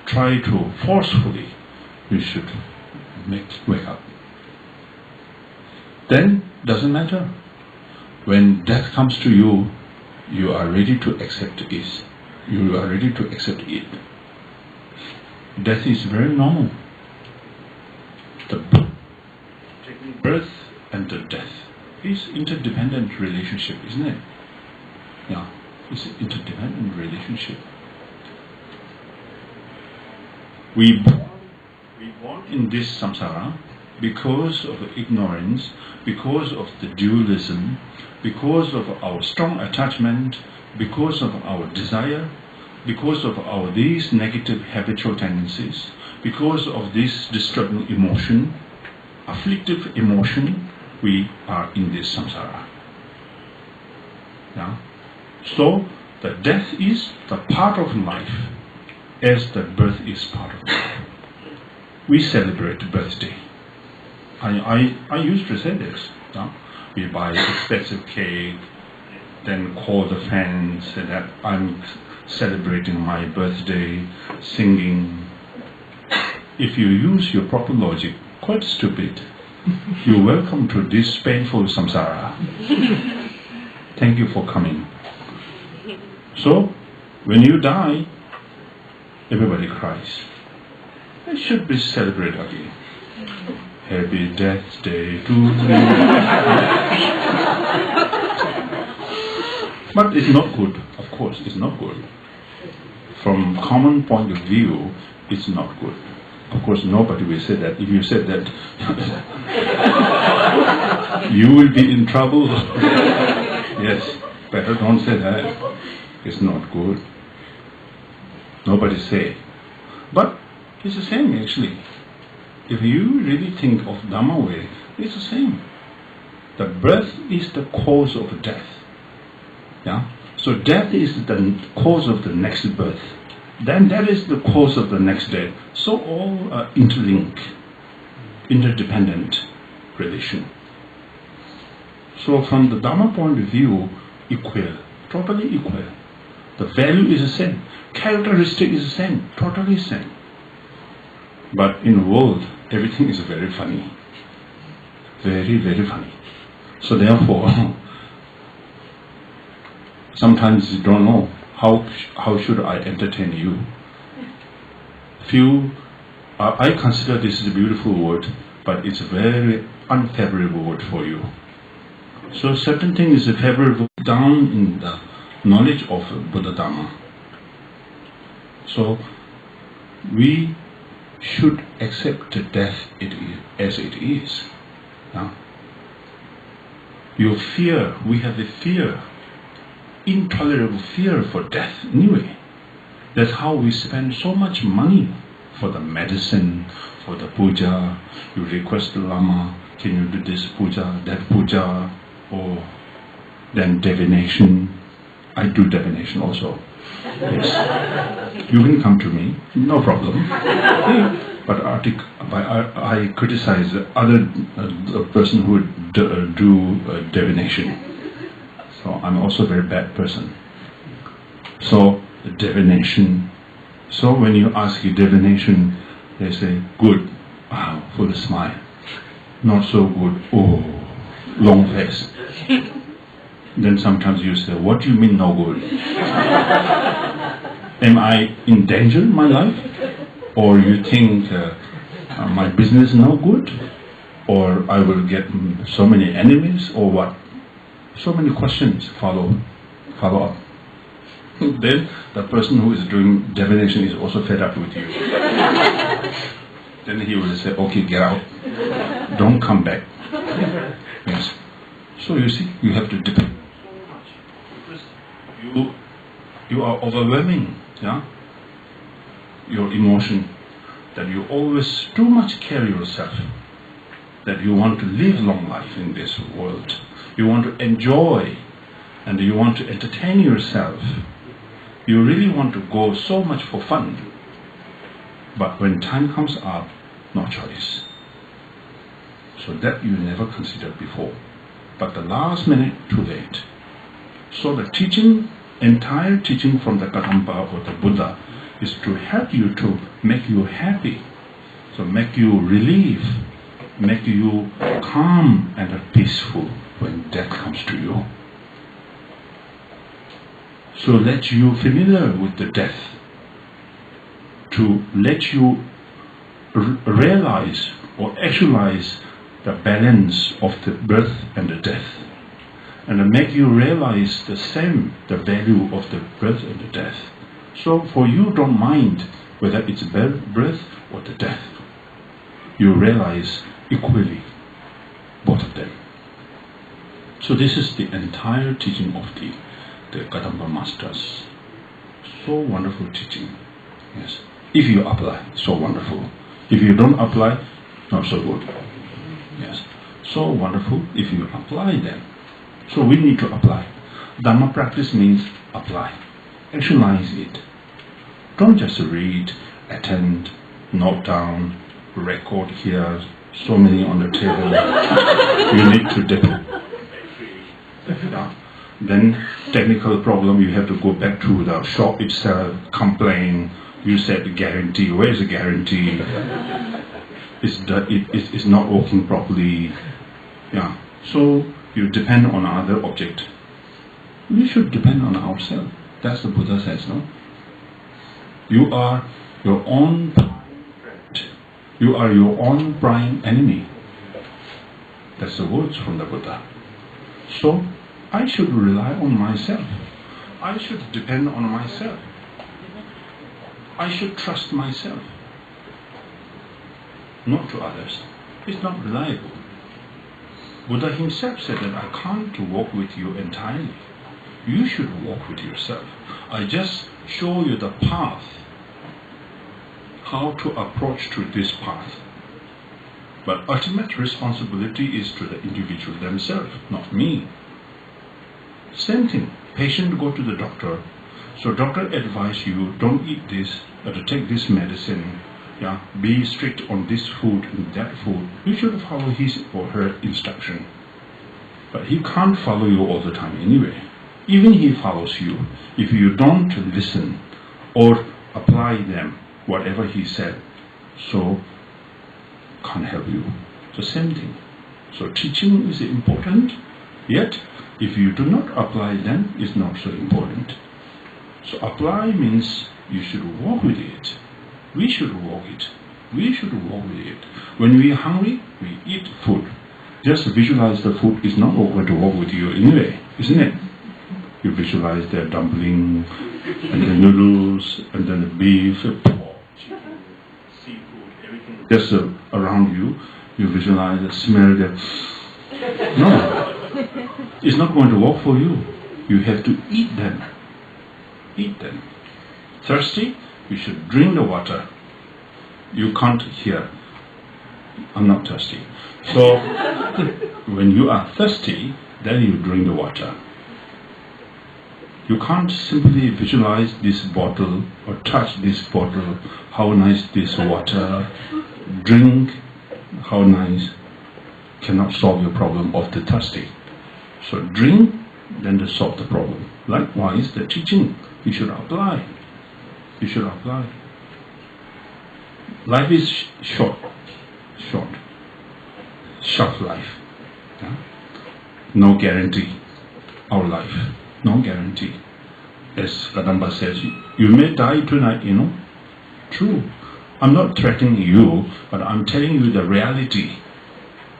try to forcefully, you should wake up. Then, doesn't matter. When death comes to you, you are ready to accept it. You are ready to accept it. Death is very normal. The birth and the death is interdependent relationship, isn't it? Yeah, it's an interdependent relationship. We born in this samsara because of ignorance, because of the dualism, because of our strong attachment, because of our desire, because of our these negative habitual tendencies, because of this disturbing emotion, afflictive emotion, we are in this samsara. Yeah? So, the death is the part of life as the birth is part of life. We celebrate birthday. I used to say this. Yeah? We buy expensive cake, then call the friends and that I'm celebrating my birthday, singing. If you use your proper logic, quite stupid. You're welcome to this painful samsara. Thank you for coming. So, when you die, everybody cries. It should be celebrated again. Happy Death Day to you. But it's not good, of course, it's not good. From common point of view, it's not good. Of course, nobody will say that. If you said that, you will be in trouble. Yes, better don't say that. It's not good. Nobody say. But it's the same actually. If you really think of Dharma way, it's the same. The birth is the cause of death. Yeah? So death is the cause of the next birth. Then that is the cause of the next death. So all are interlinked, interdependent relation. So from the Dharma point of view, equal, totally equal. The value is the same, characteristic is the same, totally same. But in the world, everything is very funny. Very, very funny. So therefore, sometimes you don't know how should I entertain you. I consider this is a beautiful word, but it's a very unfavorable word for you. So certain things is favorable down in the knowledge of Buddha Dharma. So we should accept death as it is. Yeah? Your fear, we have a fear, intolerable fear for death anyway. That's how we spend so much money for the medicine, for the puja. You request the Lama, can you do this puja, that puja, or then divination. I do divination also. Yes. You can come to me, no problem. But I criticize the other person who would do divination. So I'm also a very bad person. So divination. So when you ask you divination, they say good, wow, full smile. Not so good, oh, long face. Then sometimes you say, what do you mean no good? Am I in danger in my life? Or you think my business is no good? Or I will get so many enemies? Or what? So many questions follow up. Then the person who is doing divination is also fed up with you. Then he will say, okay, get out. Don't come back. Yes. So you see, you have to depend so much. Because you are overwhelming, yeah? Your emotion, that you always too much care yourself, that you want to live long life in this world. You want to enjoy, and you want to entertain yourself. You really want to go so much for fun. But when time comes up, no choice. So that you never considered before. But the last minute, too late. So the teaching, entire teaching from the Kadampa or the Buddha is to help you to make you happy, so make you relief, make you calm and peaceful when death comes to you. So let you familiar with the death, to let you realize or actualize the balance of the birth and the death, and make you realize the same, the value of the birth and the death. So for you don't mind whether it's birth or the death. You realize equally both of them. So this is the entire teaching of the Kadamba masters. So wonderful teaching. Yes. If you apply, so wonderful. If you don't apply, not so good. Yes. So wonderful if you apply them. So we need to apply. Dharma practice means apply. Actualize it. Don't just read, attend, note down, record here, so many on the table. You need to depend. Then technical problem, you have to go back to the shop itself, complain. You said guarantee. Where is the guarantee? It's not working properly. Yeah. So you depend on other object. We should depend on ourselves. That's the Buddha says, no? You are your own friend. You are your own prime enemy. That's the words from the Buddha. So I should rely on myself. I should depend on myself. I should trust myself, not to others. It's not reliable. Buddha himself said that I can't walk with you entirely. You should walk with yourself. I just show you the path, how to approach to this path. But ultimate responsibility is to the individual themselves, not me. Same thing. Patient go to the doctor. So doctor advise you, don't eat this, or to take this medicine. Yeah, be strict on this food and that food. You should follow his or her instruction. But he can't follow you all the time anyway. Even he follows you, if you don't listen or apply them, whatever he said, so can't help you. So same thing. So teaching is important, yet if you do not apply them, it's not so important. So apply means you should walk with it. We should walk it. We should walk with it. When we are hungry, we eat food. Just visualize the food is not going to walk with you anyway, isn't it? You visualize the dumpling, and the noodles, and then the beef, pork, chicken, seafood, everything. Just around you, you visualize the smell that. No, it's not going to work for you. You have to eat them. Eat them. Thirsty? You should drink the water. You can't hear. I'm not thirsty. So, when you are thirsty, then you drink the water. You can't simply visualize this bottle or touch this bottle, how nice this water, drink, how nice, cannot solve your problem of the thirsty. So drink, then to solve the problem. Likewise, the teaching, you should apply. You should apply. Life is short life. Yeah? No guarantee. Our life, no guarantee. As Kadamba says, you may die tonight, you know. True. I'm not threatening you, but I'm telling you the reality,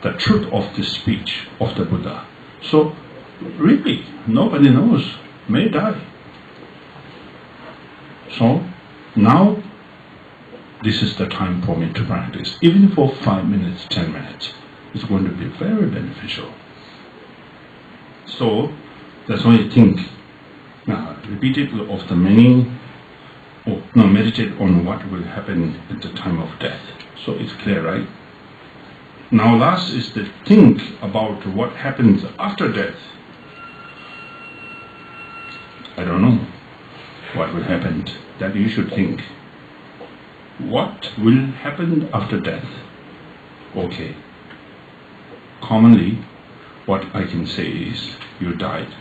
the truth of the speech of the Buddha. So, really, nobody knows. May die. So, now, this is the time for me to practice. Even for 5 minutes, 10 minutes, it's going to be very beneficial. So, that's why I think, repeat it of the meaning, meditate on what will happen at the time of death. So it's clear, right? Now last is to think about what happens after death. I don't know what will happen. That you should think. What will happen after death? Okay. Commonly, what I can say is, you died.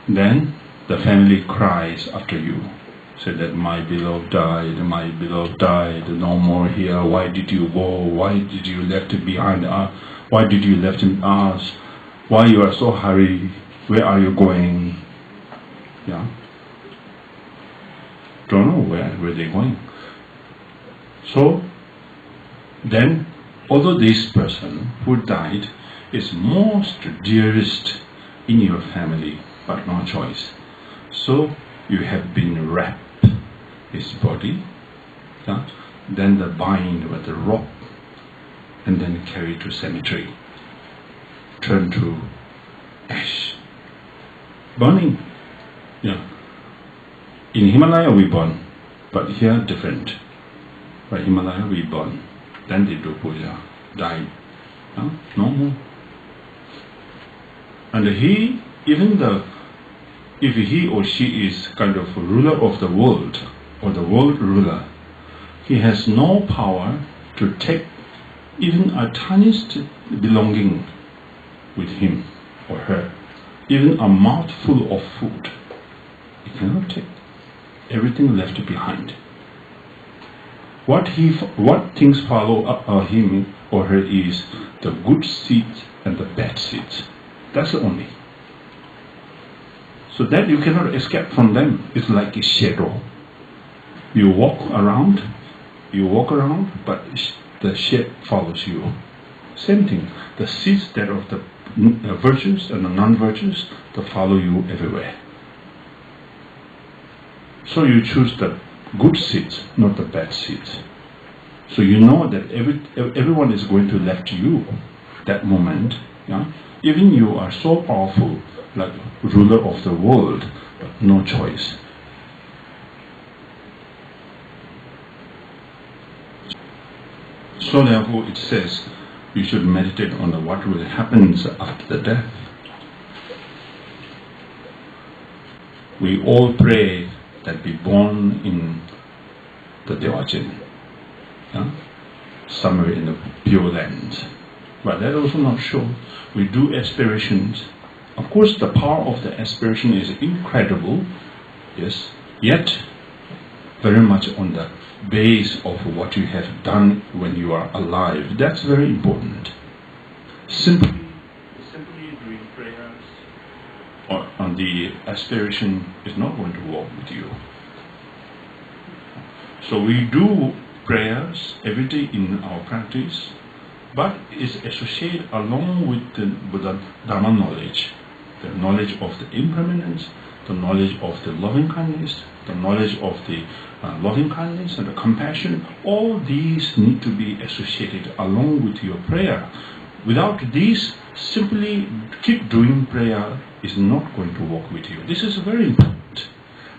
Then the family cries after you. Say that my beloved died, no more here. Why did you go? Why did you left behind us? Why did you left us? Why you are so hurried? Where are you going? Yeah. Don't know where they're going. So then, although this person who died is most dearest in your family, but no choice. So you have been wrapped his body, yeah? Then the bind with the rope, and then carry to cemetery, turn to ash, burning. Yeah. In Himalaya we burn, but here different. By Himalaya we burn, then they do puja, die, no more. And he, if he or she is kind of a ruler of the world, or the world ruler, he has no power to take even a tiniest belonging with him or her, even a mouthful of food. He cannot take. Everything left behind. What things follow him or her is the good seeds and the bad seeds. That's the only. So that you cannot escape from them. It's like a shadow. You walk around, but the shape follows you. Same thing. The seeds that of the virtues and the non-virtues, they follow you everywhere. So you choose the good seeds, not the bad seeds. So you know that everyone is going to left you that moment. Yeah? Even you are so powerful, like ruler of the world, but no choice. So therefore it says you should meditate on what will happen after the death. We all pray that be born in the Devachin, yeah? Somewhere in the pure land. But that also not sure. We do aspirations. Of course the power of the aspiration is incredible, yes, yet very much on the base of what you have done when you are alive. That's very important. Simply doing prayers on the aspiration is not going to work with you. So we do prayers every day in our practice, but is associated along with the Dharma knowledge, the knowledge of the impermanence, the knowledge of the loving kindness, the knowledge of the loving kindness and the compassion. All these need to be associated along with your prayer. Without these, simply keep doing prayer is not going to work with you. This is very important,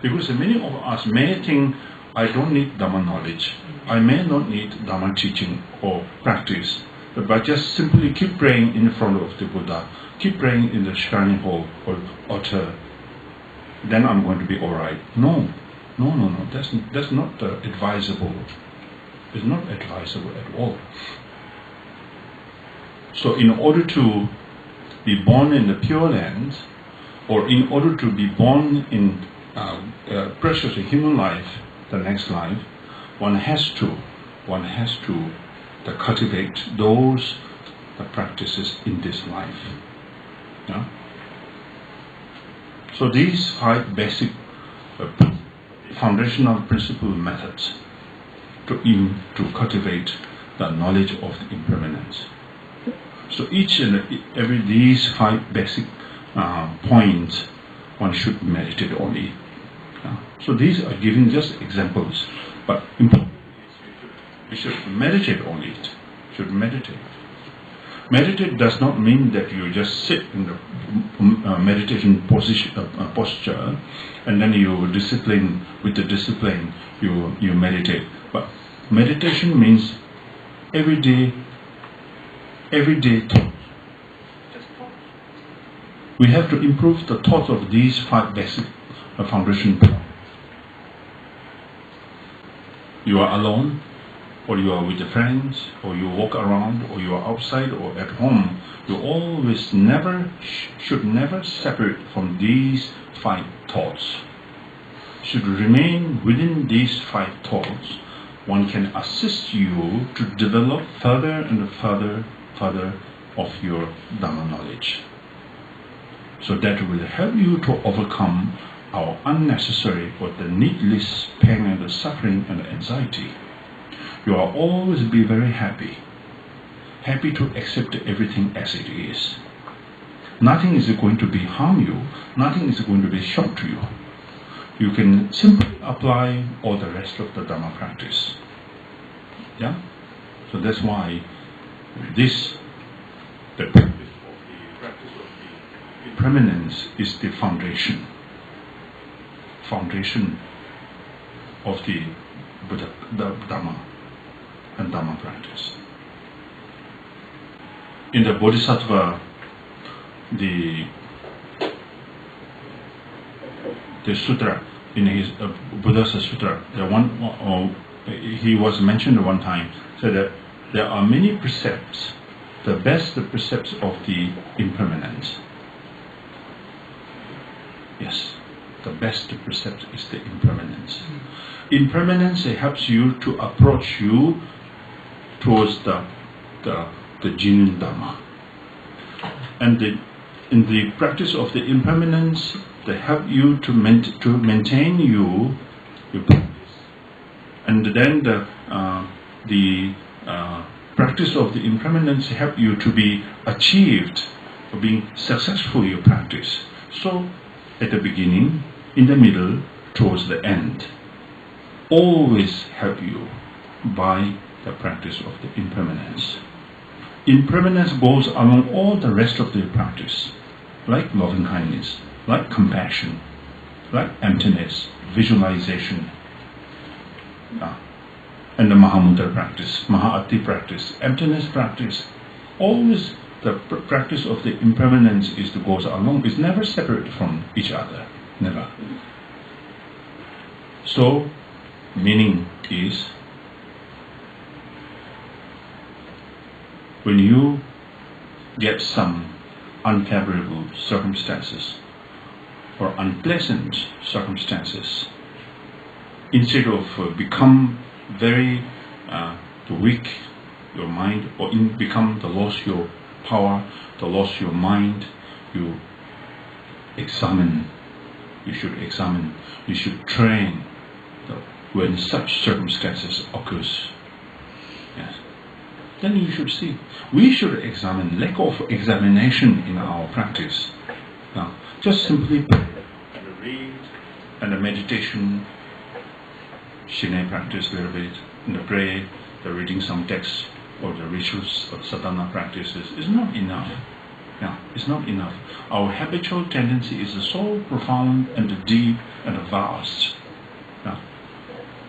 because many of us may think, I don't need Dharma knowledge, I may not need Dharma teaching or practice, but just simply keep praying in front of the Buddha, keep praying in the shrine hall or altar, then I'm going to be alright. No, that's not advisable. It's not advisable at all. So in order to be born in the Pure Land, or in order to be born in precious human life, the next life, one has to cultivate those practices in this life. Yeah? So these 5 basic foundational principle methods to cultivate the knowledge of the impermanence. So each and every these 5 basic points one should meditate on it. So these are giving just examples, but important is we should meditate on it. Should meditate. Meditate does not mean that you just sit in the meditation posture, and then you discipline with the discipline you meditate. But meditation means everyday thought. We have to improve the thoughts of these 5 basic foundation. You are alone, or you are with the friends, or you walk around, or you are outside or at home. You always should never separate from these 5 thoughts. should remain within these 5 thoughts, one can assist you to develop further and further of your Dharma knowledge. So that will help you to overcome our unnecessary or the needless pain and the suffering and the anxiety. You will always be very happy to accept everything as it is. Nothing is going to be harm you, nothing is going to be shock to you. You can simply apply all the rest of the Dharma practice. Yeah? So that's why the practice of the impermanence is the foundation of the Buddha, the Dharma and Dharma practice. In the Bodhisattva, the sutra, in his Buddha's sutra, he was mentioned one time, said that there are many precepts. The best precepts of the impermanence. Yes, the best precept is the impermanence. Impermanence helps you to approach you towards the genuine Dharma. And in the practice of the impermanence, they help you to maintain your practice. And then the practice of the impermanence help you to be achieved, or being successful in your practice. So, at the beginning, in the middle, towards the end, always help you by the practice of the impermanence. Impermanence goes along all the rest of the practice, like loving kindness, like compassion, like emptiness, visualization, and the Mahamudra practice, Mahāti practice, emptiness practice. Always the practice of the impermanence goes along, is never separate from each other, never. So, meaning is, when you get some unfavorable circumstances or unpleasant circumstances, instead of become very weak, your mind, or become the loss your power, the loss your mind, you examine. You should examine. You should train when such circumstances occurs. Yes. Then you should see. We should examine lack of examination in our practice. Now, just simply pray and read and the meditation, Shine practice a little bit, and the pray, the reading some texts or the rituals of sadhana practices is not enough. Yeah, it's not enough. Our habitual tendency is so profound and deep and vast. Yeah.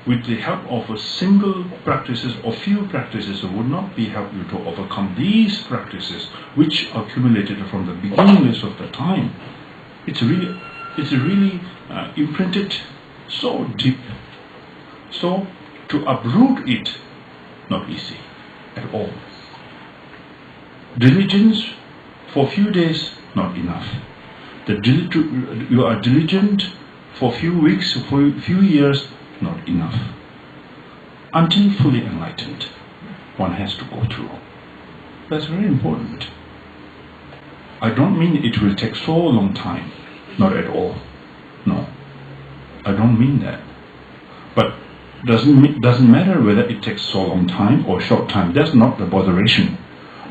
With the help of a single practices or few practices would not be help you to overcome these practices which accumulated from the beginningless of the time. It's really imprinted so deep. So to uproot it, not easy at all. Diligence for few days, not enough. You are diligent for few weeks, for few years, not enough. Until fully enlightened, one has to go through. That's very important. I don't mean it will take so long time. Not at all. No. I don't mean that. But doesn't matter whether it takes so long time or short time. That's not the botheration.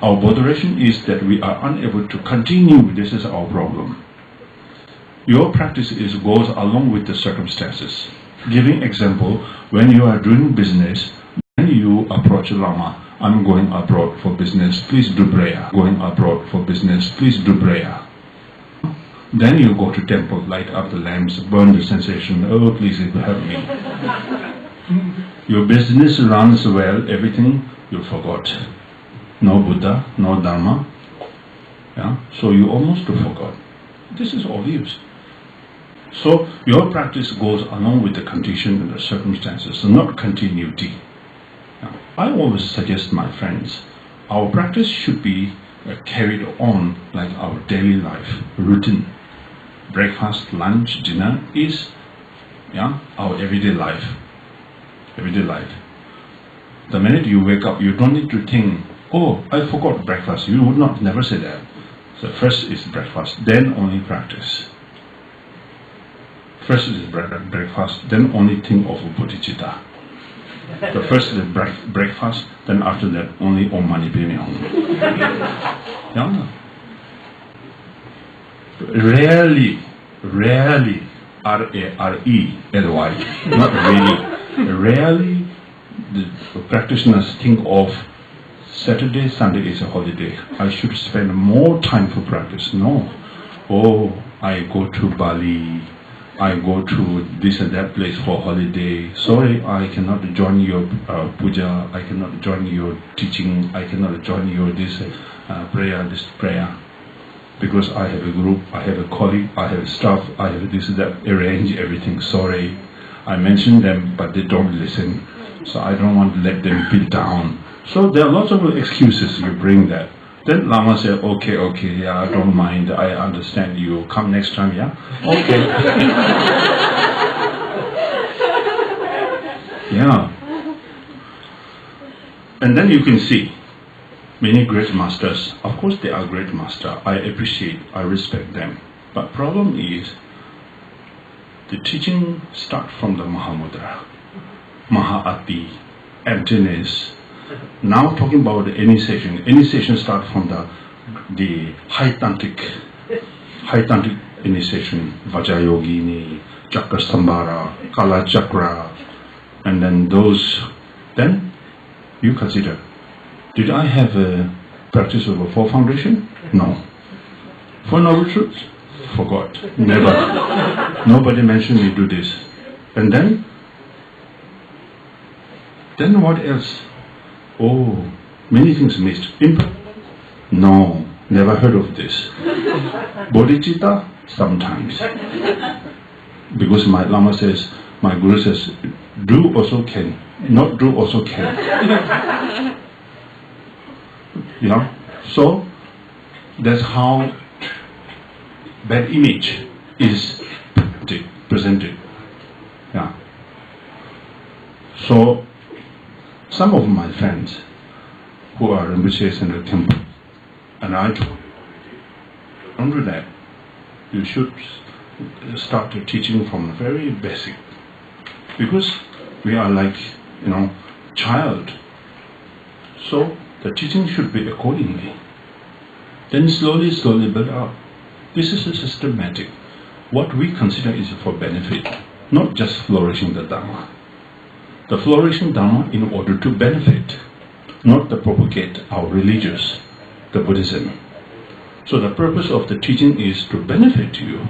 Our botheration is that we are unable to continue. This is our problem. Your practice goes along with the circumstances. Giving example, when you are doing business, then you approach Lama. I'm going abroad for business, please do prayer. Going abroad for business, please do prayer. Then you go to temple, light up the lamps, burn the sensation, oh please help me. Your business runs well, everything you forgot. No Buddha, no Dharma. Yeah? So you almost forgot. This is obvious. So your practice goes along with the condition and the circumstances, not continuity. Now, I always suggest my friends, our practice should be carried on like our daily life routine. Breakfast, lunch, dinner is our everyday life. Everyday life. The minute you wake up, you don't need to think, oh, I forgot breakfast. You would not never say that. So first is breakfast, then only practice. First is breakfast, then only think of bodhicitta. The first is breakfast, then after that only Om Mani Padme Hum. Yeah. Rarely, R-A-R-E-L-Y, not really. Rarely the practitioners think of Saturday, Sunday is a holiday. I should spend more time for practice. No. Oh, I go to Bali. I go to this and that place for holiday. Sorry, I cannot join your puja. I cannot join your teaching. I cannot join your this prayer. Because I have a group, I have a colleague, I have staff, I have this, that, arrange everything. Sorry. I mention them, but they don't listen. So I don't want to let them feel down. So there are lots of excuses you bring that. Then Lama said, okay, yeah, I don't mind, I understand you. Come next time, yeah? Okay. Yeah. And then you can see many great masters. Of course they are great masters. I appreciate, I respect them. But problem is, the teaching starts from the Mahamudra, Mahāti, emptiness. Now talking about the initiation starts from the high tantric initiation, Vajrayogini, Chakrastambhara, Kala Chakra, and then those. Then you consider, did I have a practice of a Four Foundation? No. Four Noble Truths? Forgot. Never. Nobody mentioned me do this. And then what else? Oh, many things missed. No, never heard of this. Bodhicitta? Sometimes. Because my Lama says, my Guru says, do also can, not do also can. So that's how bad image is presented. Yeah. So some of my friends who are Rinpoches in the temple, and I told them, don't do that. You should start teaching from very basic, because we are like, child. So the teaching should be accordingly. Then slowly build up. This is a systematic. What we consider is for benefit, not just flourishing the Dharma. The flourishing Dharma in order to benefit, not to propagate our religious, the Buddhism. So the purpose of the teaching is to benefit you.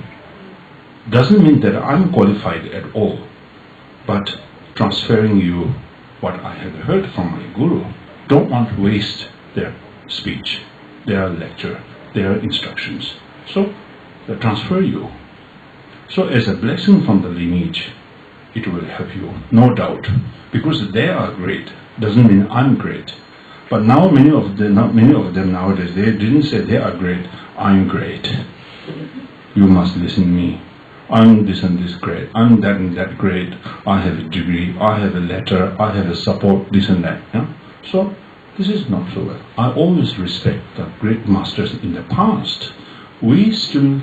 Doesn't mean that I'm qualified at all, but transferring you what I have heard from my Guru. Don't want to waste their speech, their lecture, their instructions. So they transfer you. So as a blessing from the lineage, it will help you, no doubt. Because they are great, doesn't mean I'm great. But now many of them nowadays, they didn't say they are great, I'm great. You must listen to me. I'm this and this great, I'm that and that great, I have a degree, I have a letter, I have a support, this and that. Yeah? So this is not so well. I always respect the great masters in the past. We still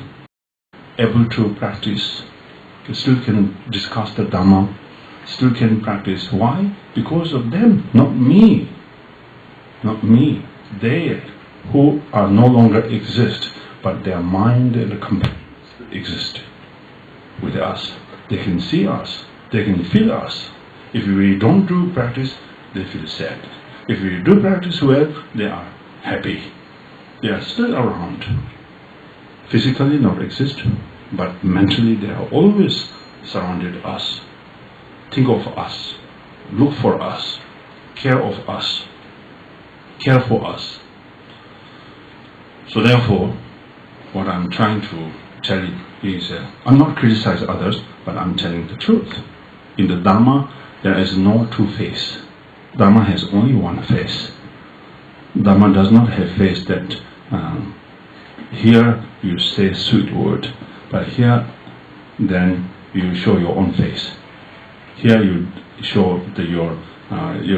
able to practice, still can discuss the Dharma, still can practice. Why? Because of them, not me. Not me. They who are no longer exist, but their mind and the companions exist with us. They can see us, they can feel us. If we don't do practice, they feel sad. If we do practice well, they are happy. They are still around. Physically not exist, but mentally they are always surrounded us. Think of us, look for us, care of us, care for us. So therefore, what I'm trying to tell you is, I'm not criticizing others, but I'm telling the truth. In the Dharma, there is no two face. Dharma has only one face. Dharma does not have face that here you say sweet word, but here then you show your own face. Here you show your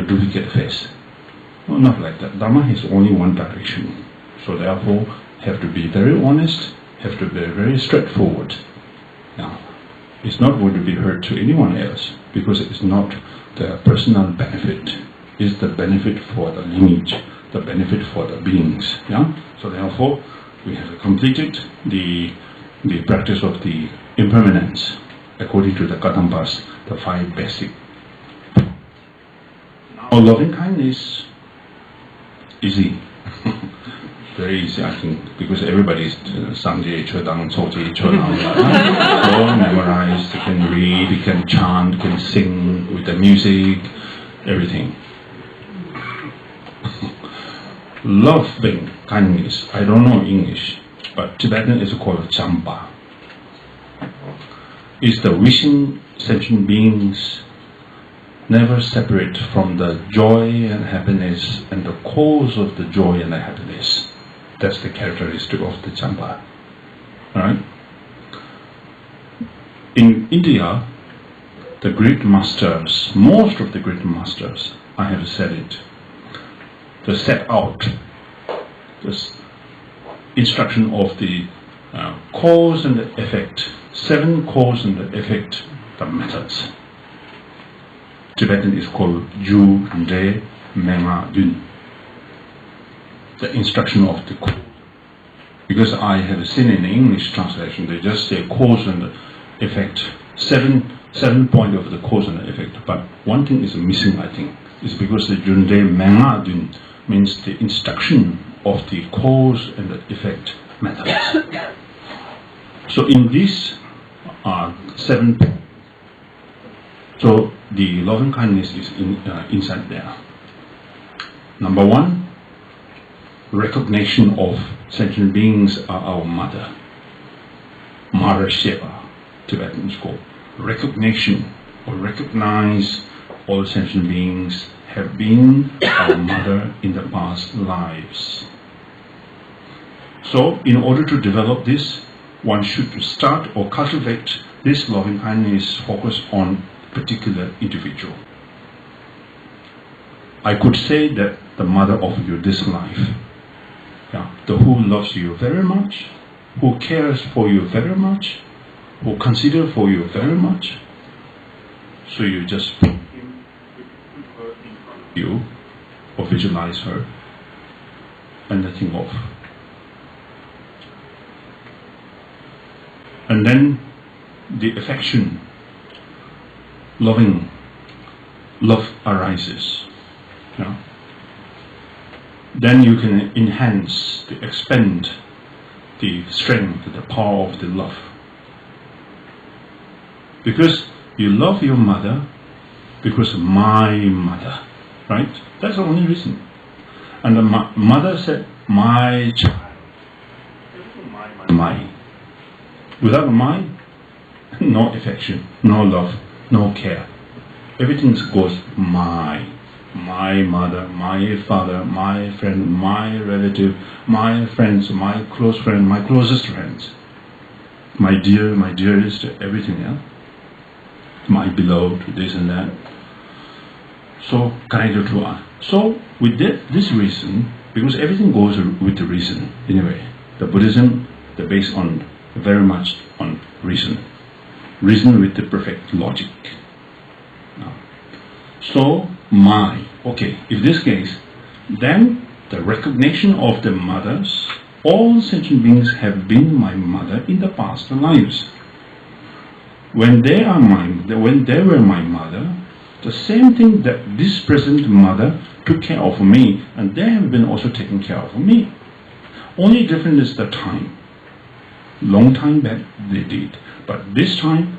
duplicate face. No, not like that. Dharma has only one direction. So therefore, have to be very honest, have to be very straightforward. Now, it's not going to be hurt to anyone else because it's not the personal benefit. It's the benefit for the lineage, the benefit for the beings. Yeah. So therefore, we have completed the practice of the impermanence according to the Kadampas, the 5 basic. Now, loving kindness, easy. Very easy, I think, because everybody is Sangye Nypena Rinpoche, so memorized, can read, can chant, can sing with the music, everything. Loving kindness, I don't know English, but Tibetan is called Champa. It's the wishing sentient beings never separate from the joy and happiness and the cause of the joy and the happiness. That's the characteristic of the Champa. Alright? In India, the great masters, most of the great masters, I have said it, they set out this instruction of the cause and the effect, 7 cause and the effect, the methods. Tibetan is called Ju, De, Menga, Dun. The instruction of the cause. Because I have seen in the English translation, they just say cause and effect. 7 point of the cause and the effect. But one thing is missing, I think. It's because the Jun, De, Menga, Dun means the instruction of the cause and the effect methods. So in these 7 points, so the loving kindness is inside there. Number 1, recognition of sentient beings are our mother. Mara Sheva, Tibetan is called. Recognition or recognize all sentient beings have been our mother in the past lives. So in order to develop this, one should start or cultivate this loving kindness focused on particular individual. I could say that the mother of your this life, the who loves you very much, who cares for you very much, who considers for you very much. So you just put her in front of you, or visualize her, and then think of. And then the affection, love arises. Then you can enhance, expand the strength, the power of the love. Because you love your mother, because my mother, right? That's the only reason. And the mother said, my child. My. Without my, no affection, no love, no care. Everything goes my mother, my father, my friend, my relative, my friends, my close friend, my closest friends, my dear, my dearest, everything else, my beloved, this and that. So connected to us. So with this reason, because everything goes with the reason anyway. The Buddhism, they're based on very much on reason with the perfect logic. So if this case, then the recognition of the mothers, all sentient beings have been my mother in the past lives. When they were my mother, the same thing that this present mother took care of me, and they have been also taking care of me. Only different is the time. Long time back they did, but this time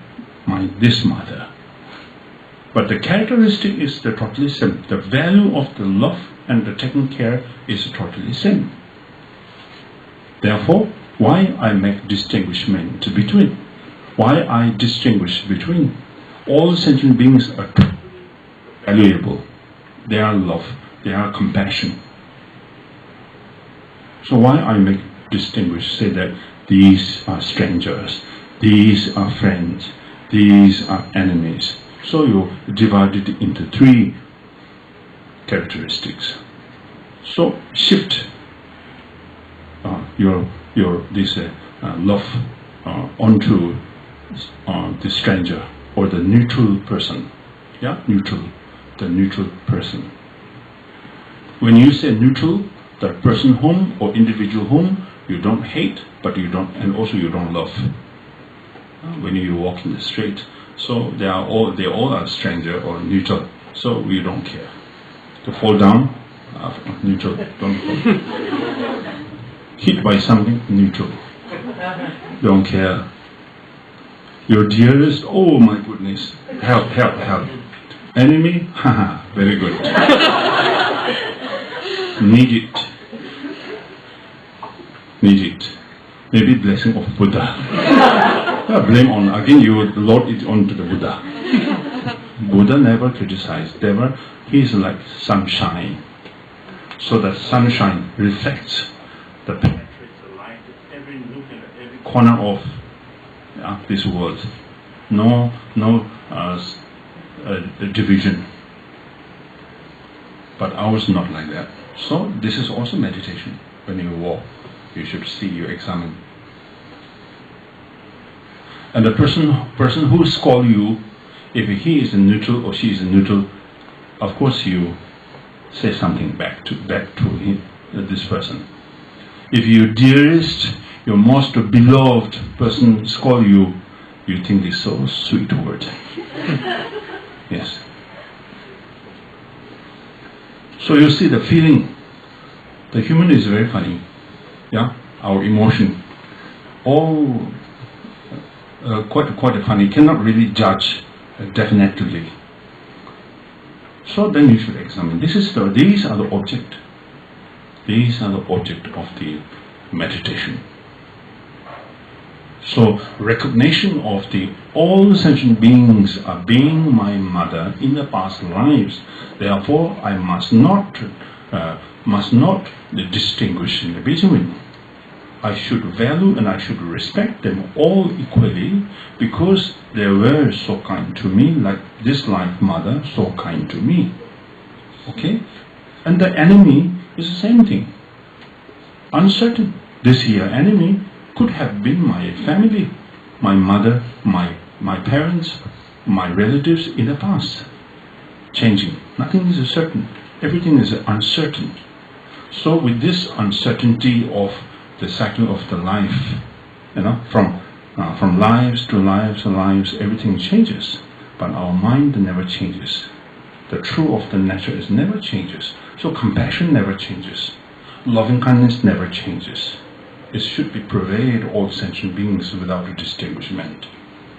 this mother. But the characteristic is the totally same. The value of the love and the taking care is totally same. Therefore, why I make distinguishment between? Why I distinguish between? All sentient beings are valuable. They are love. They are compassion. So why I make distinguish, say that these are strangers, these are friends, These are enemies. So you divide it into 3 characteristics. So shift your this love onto the stranger or the neutral person. Yeah, neutral, the neutral person. When you say neutral, the person whom or individual whom you don't hate, but you don't, and also you don't love. When you walk in the street, so they all are stranger or neutral. So we don't care. To fall down, neutral. Don't fall. Hit by something, neutral. Don't care. Your dearest, oh my goodness, help. Enemy, haha, very good. Need it. Maybe blessing of Buddha. Blame on, again you would load it onto the Buddha. Buddha never criticized, never. He is like sunshine. So that sunshine reflects, penetrates the light in every nook and every corner of this world. No division. But ours not like that. So this is also meditation. When you walk, you should see, you examine. And the person who scolds you, if he is neutral or she is neutral, of course you say something back to him, this person. If your dearest, your most beloved person scold you, you think it's so sweet word. Yes. So you see the feeling. The human is very funny. Yeah, our emotion, all quite funny. Cannot really judge definitively. So then you should examine. These are the object. These are the object of the meditation. So recognition of all sentient beings are being my mother in the past lives. Therefore, I must not distinguish in between. I should value and I should respect them all equally because they were so kind to me, like this life mother so kind to me. Okay? And the enemy is the same thing. Uncertain. This here enemy could have been my family, my mother, my parents, my relatives in the past. Changing. Nothing is certain. Everything is uncertain. So with this uncertainty of the cycle of the life, from lives to lives to lives, everything changes. But our mind never changes. The truth of the nature is never changes. So compassion never changes. Loving kindness never changes. It should be pervade all sentient beings without a distinguishment.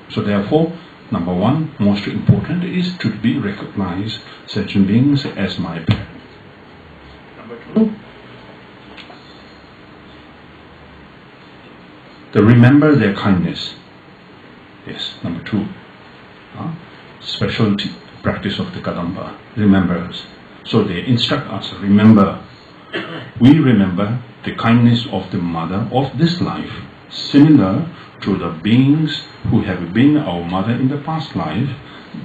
So therefore, number one, most important is to be recognized sentient beings as my parent. Number two, to remember their kindness. Yes, number two. Specialty, practice of the Kadamba, remembers. So they instruct us, remember. We remember the kindness of the mother of this life, similar to the beings who have been our mother in the past life.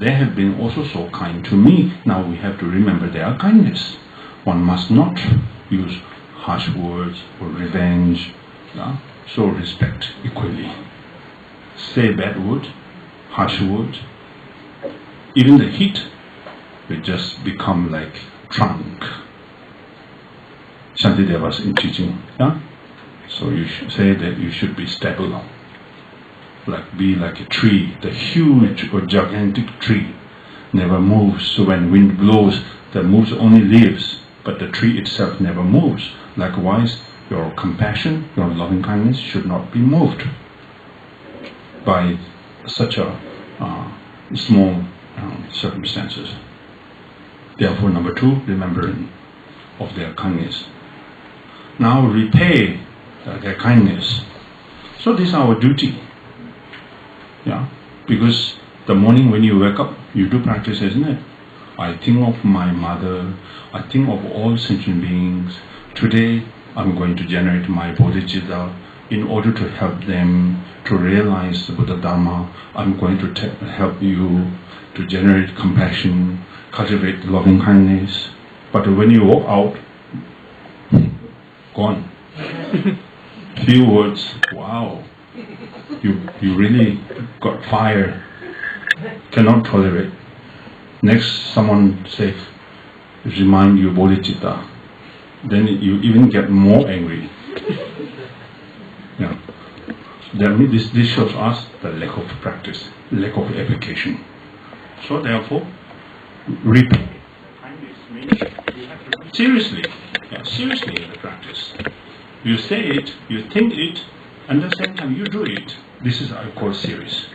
They have been also so kind to me. Now we have to remember their kindness. One must not use harsh words or revenge. So respect equally. Say bad word, harsh word. Even the heat will just become like trunk. Shantideva's in teaching. So you should say that you should be stable. Be like a tree, the huge or gigantic tree never moves. So when wind blows, that moves only leaves, but the tree itself never moves. Likewise, your compassion, your loving kindness should not be moved by such a small circumstances. Therefore, number two, remembering of their kindness. Now repay their kindness. So this is our duty. Because the morning when you wake up, you do practice, isn't it? I think of my mother, I think of all sentient beings. Today, I'm going to generate my bodhicitta in order to help them to realize the Buddha Dharma. I'm going to help you to generate compassion, cultivate loving kindness. But when you walk out, gone. Few words, wow, you really got fire, cannot tolerate. Next, someone say, remind you bodhicitta. Then you even get more angry. Yeah. This shows us the lack of practice, lack of application. So therefore, repeat. Kindness means you have to seriously in the practice. You say it, you think it, and at the same time you do it. This is I call serious.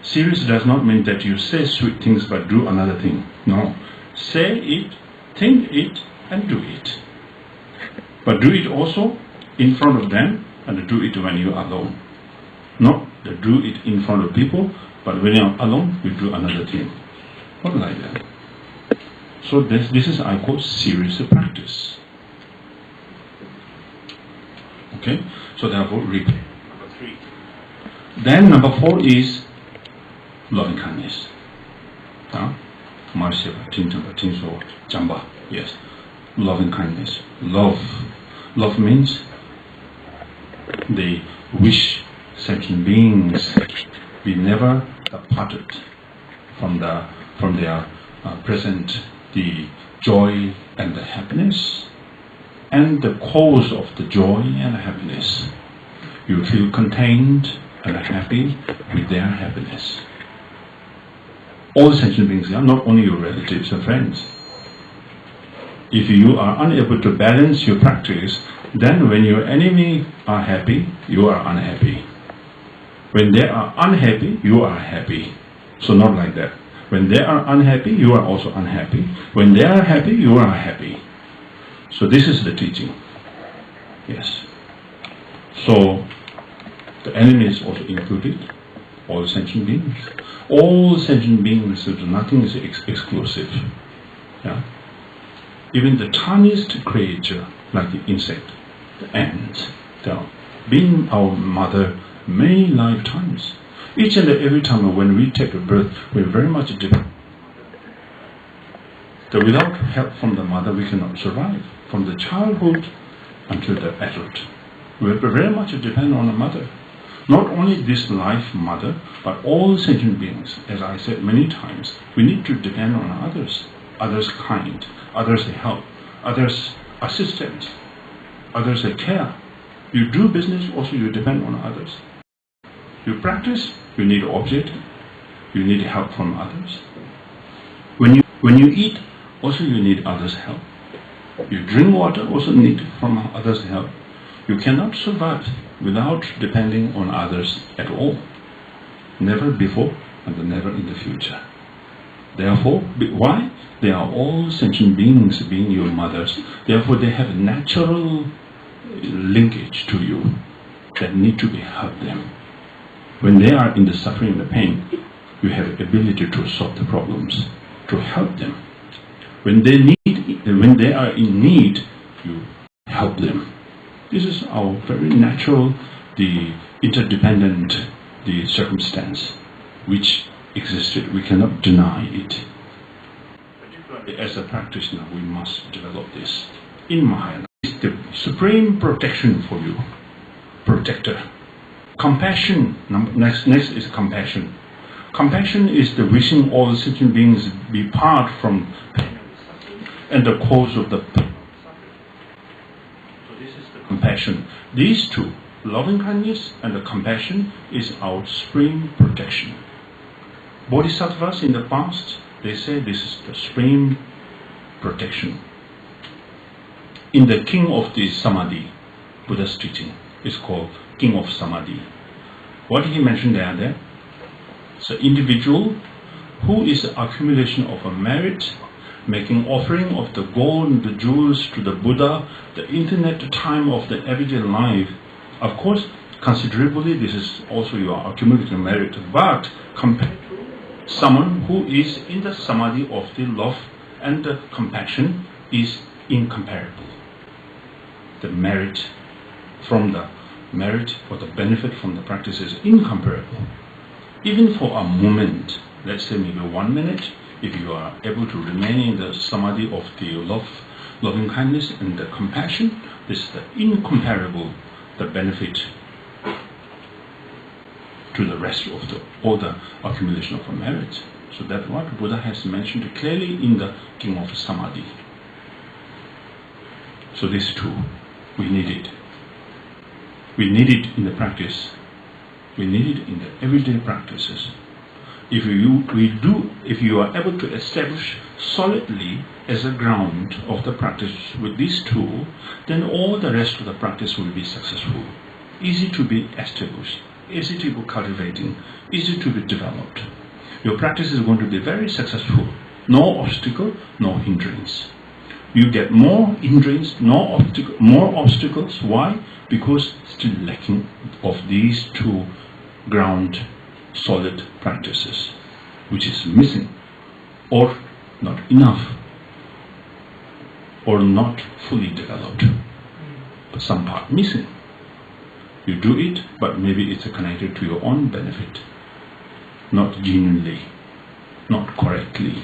Serious does not mean that you say sweet things but do another thing. No. Say it, think it, and do it. But do it also in front of them and do it when you are alone. Not do it in front of people, but when you are alone, you do another thing. Not like that. So this is I call serious practice. Okay? So therefore repeat. Number 3. Then number 4 is loving kindness. Mercy, Tinso, Jamba. Yes. Loving kindness. Love means they wish sentient beings be never departed from their present, the joy and the happiness, and the cause of the joy and happiness. You feel contained and happy with their happiness. All sentient beings, not only your relatives and friends. If you are unable to balance your practice, then when your enemy are happy, you are unhappy. When they are unhappy, you are happy. So not like that. When they are unhappy, you are also unhappy. When they are happy, you are happy. So this is the teaching. Yes. So the enemy is also included. All sentient beings. All sentient beings, nothing is exclusive. Yeah? Even the tiniest creature, like the insect, the ants, they are being our mother many lifetimes. Each and every time when we take a birth, we are very much dependent. So without help from the mother, we cannot survive. From the childhood until the adult, we very much depend on the mother. Not only this life mother, but all sentient beings. As I said many times, we need to depend on others. Others' kind, others' help, others' assistance, others' care. You do business, also you depend on others. You practice, you need object, you need help from others. When you eat, also you need others' help. You drink water, also need from others' help. You cannot survive without depending on others at all. Never before and never in the future. Therefore, why? They are all sentient beings being your mothers. Therefore, they have natural linkage to you that need to be helped them. When they are in the suffering and the pain, you have ability to solve the problems, to help them. When they are in need, you help them. This is our very natural, the interdependent, the circumstance which existed. We cannot deny it. Particularly as a practitioner, we must develop this. In Mahayana, it's the supreme protection for you. Protector. Compassion. Next is compassion. Compassion is the wishing all sentient beings be part from pain and the cause of the pain. So this is the compassion. These two, loving kindness and the compassion, is our supreme protection. Bodhisattvas in the past, they say this is the supreme protection. In the King of the Samadhi, Buddha's teaching is called King of Samadhi. What he mentioned there? So individual who is the accumulation of a merit, making offering of the gold and the jewels to the Buddha, the infinite time of the everyday life. Of course, considerably this is also your accumulated merit, but compared to someone who is in the Samadhi of the love and the compassion is incomparable. The merit from the merit or the benefit from the practice is incomparable. Even for a moment, let's say maybe 1 minute, if you are able to remain in the samadhi of the loving kindness and the compassion, this is the incomparable, the benefit to the rest of all the accumulation of merit. So that's what Buddha has mentioned clearly in the King of Samadhi. So this too, we need it. We need it in the practice. We need it in the everyday practices. If you are able to establish solidly as a ground of the practice with these two, then all the rest of the practice will be successful. Easy to be established, easy to be cultivating, easy to be developed. Your practice is going to be very successful. No obstacle, no hindrance. You get more hindrance, more obstacles. Why? Because still lacking of these two ground solid practices, which is missing, or not enough, or not fully developed, but some part missing. You do it, but maybe it's connected to your own benefit, not genuinely, not correctly,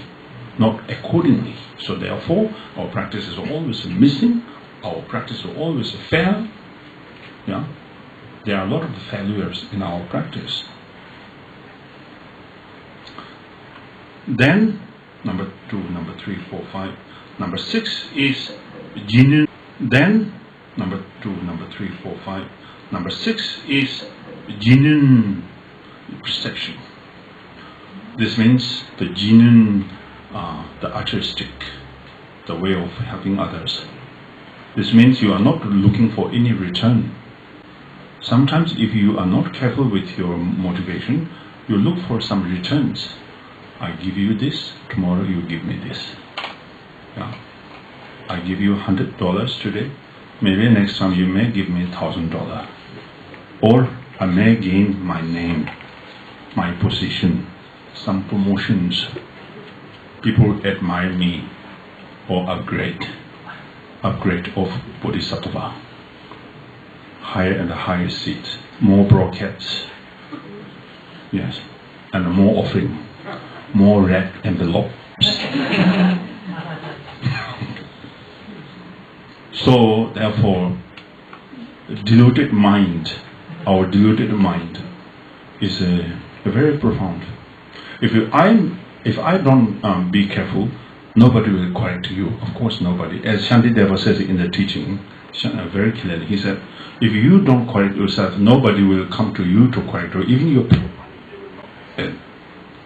not accordingly. So therefore, our practice is always missing, our practice is always fail. Yeah? There are a lot of failures in our practice. Then, number 2, number 3, 4, 5. Number 6 is genuine. Then, number 2, number 3, 4, 5. Number 6 is genuine perception. This means the genuine, the altruistic, the way of helping others. This means you are not looking for any return. Sometimes if you are not careful with your motivation, you look for some returns. I give you this, tomorrow you give me this. Yeah. I give you $100 today, maybe next time you may give me $1,000. Or I may gain my name, my position, some promotions. People admire me, or upgrade of Bodhisattva. Higher and higher seat, more broadcasts, yes, and more offering, more red envelopes. So therefore, deluded mind, our deluded mind is a very profound. If I don't be careful, nobody will correct you. Of course, nobody. As Shantideva says in the teaching, very clearly, he said, if you don't correct yourself, nobody will come to you to correct you. Even your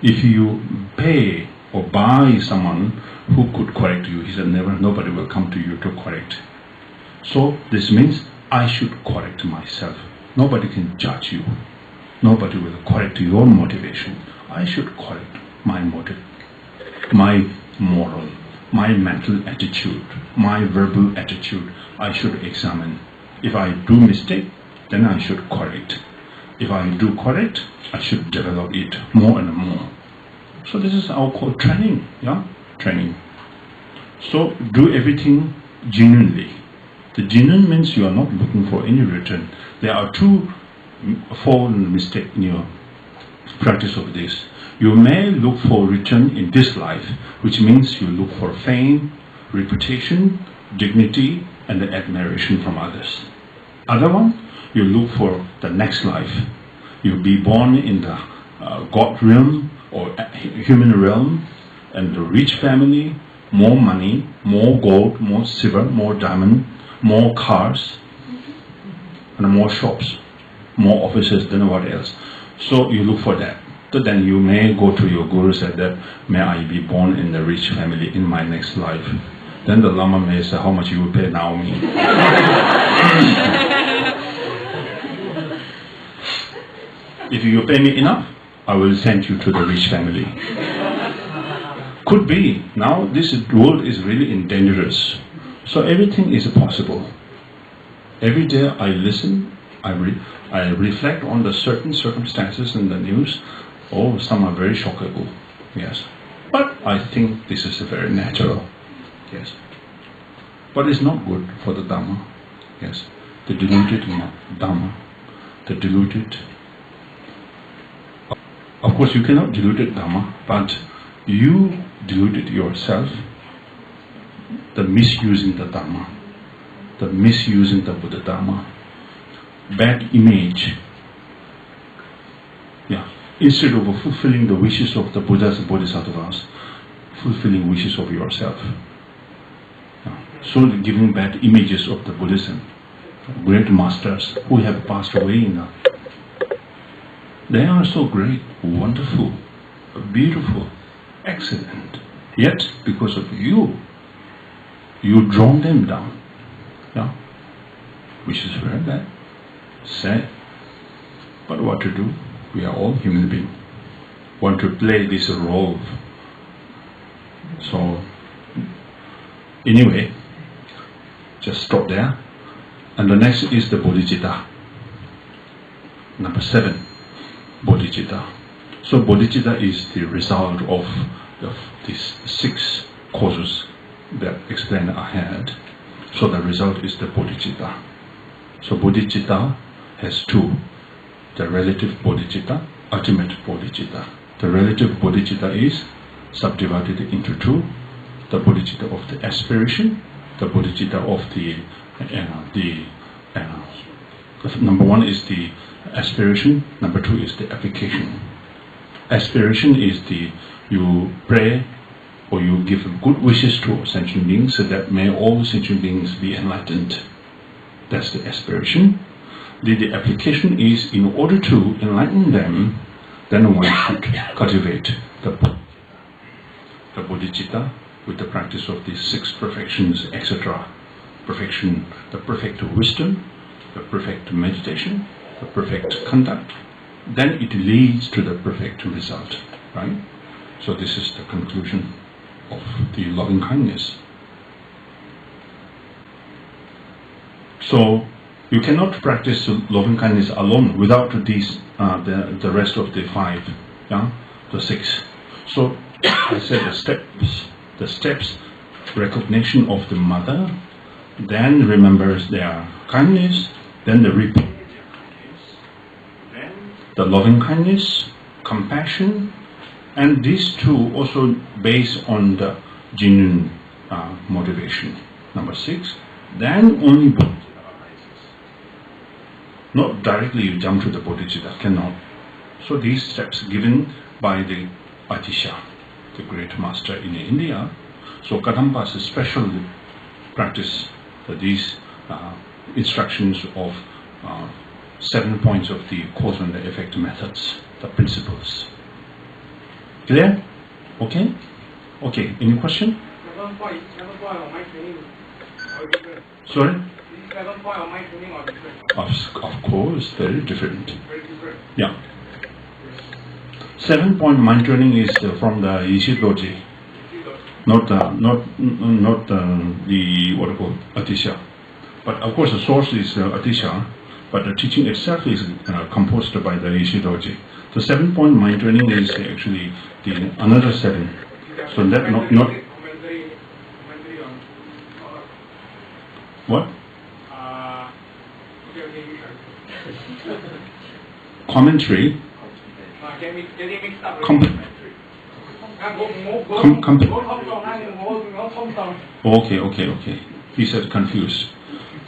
if you pay or buy someone who could correct you, he said, nobody will come to you to correct. So this means I should correct myself. Nobody can judge you. Nobody will correct your motivation. I should correct my motive, my moral, my mental attitude, my verbal attitude. I should examine. If I do mistake, then I should correct. If I do correct, I should develop it more and more. So this is our called training, yeah? Training. So do everything genuinely. The genuine means you are not looking for any return. There are four mistakes in your practice of this. You may look for return in this life, which means you look for fame, reputation, dignity, and the admiration from others. Other one, you look for the next life. You'll be born in the God realm or human realm, and the rich family, more money, more gold, more silver, more diamond, more cars, and more shops, more offices than what else. So you look for that. So then you may go to your guru and say that, may I be born in the rich family in my next life. Then the Lama may say, how much you will pay now me? If you pay me enough, I will send you to the rich family. Could be. Now this world is really dangerous. So everything is possible. Every day I listen, I reflect on the certain circumstances in the news. Oh, some are very shockable. Yes. But I think this is very natural. Yes. But it's not good for the Dharma. Yes. The deluded Dharma. the diluted. Of course, you cannot dilute it, Dharma, but you diluted yourself, the misusing the Dharma, the misusing the Buddha Dharma, bad image. Yeah. Instead of fulfilling the wishes of the Buddhas and Bodhisattvas, fulfilling wishes of yourself. Yeah. So giving bad images of the Buddhism, great masters who have passed away now. They are so great, wonderful, beautiful, excellent. Yet, because of you, you draw them down. Yeah? Which is very bad, sad. But what to do? We are all human beings. Want to play this role. So, anyway, just stop there. And the next is the bodhicitta. Number 7, bodhicitta. So bodhicitta is the result of these 6 causes that explained ahead. So the result is the bodhicitta. So bodhicitta has 2. The relative bodhicitta, ultimate bodhicitta. The relative bodhicitta is subdivided into 2. The bodhicitta of the aspiration, the bodhicitta of the number 1 is the aspiration, number 2 is the application. Aspiration is you pray or you give good wishes to sentient beings so that may all sentient beings be enlightened. That's the aspiration. The application is in order to enlighten them, then one should cultivate the bodhicitta with the practice of these 6 perfections, etc. Perfection, the perfect wisdom, the perfect meditation, the perfect conduct. Then it leads to the perfect result, right? So this is the conclusion of the loving kindness. So you cannot practice loving kindness alone without these, the rest of the 5, yeah, the 6. So I said the steps, recognition of the mother, then remembers their kindness, then the repeat, then the loving kindness, compassion, and these 2 also based on the genuine motivation. Number 6, then only bodhicitta arises. Not directly you jump to the bodhicitta, cannot. So these steps given by the Atisha, the great master in India. So Kadampas especially practice these instructions of 7 points of the cause and the effect methods, the principles. Clear? Okay? Okay, any question? 7 point of my training are different. Sorry? These 7 point of my training are different. Of course, very different. Very different. Yeah. 7-point mind training is from the Ishidoji, not the what you call Atisha. But of course the source is Atisha, but the teaching itself is composed by the Ishidoji. The 7-point mind training is actually another 7. So that not commentary on what? Okay, Commentary. getting mixed up. Okay. He said confused.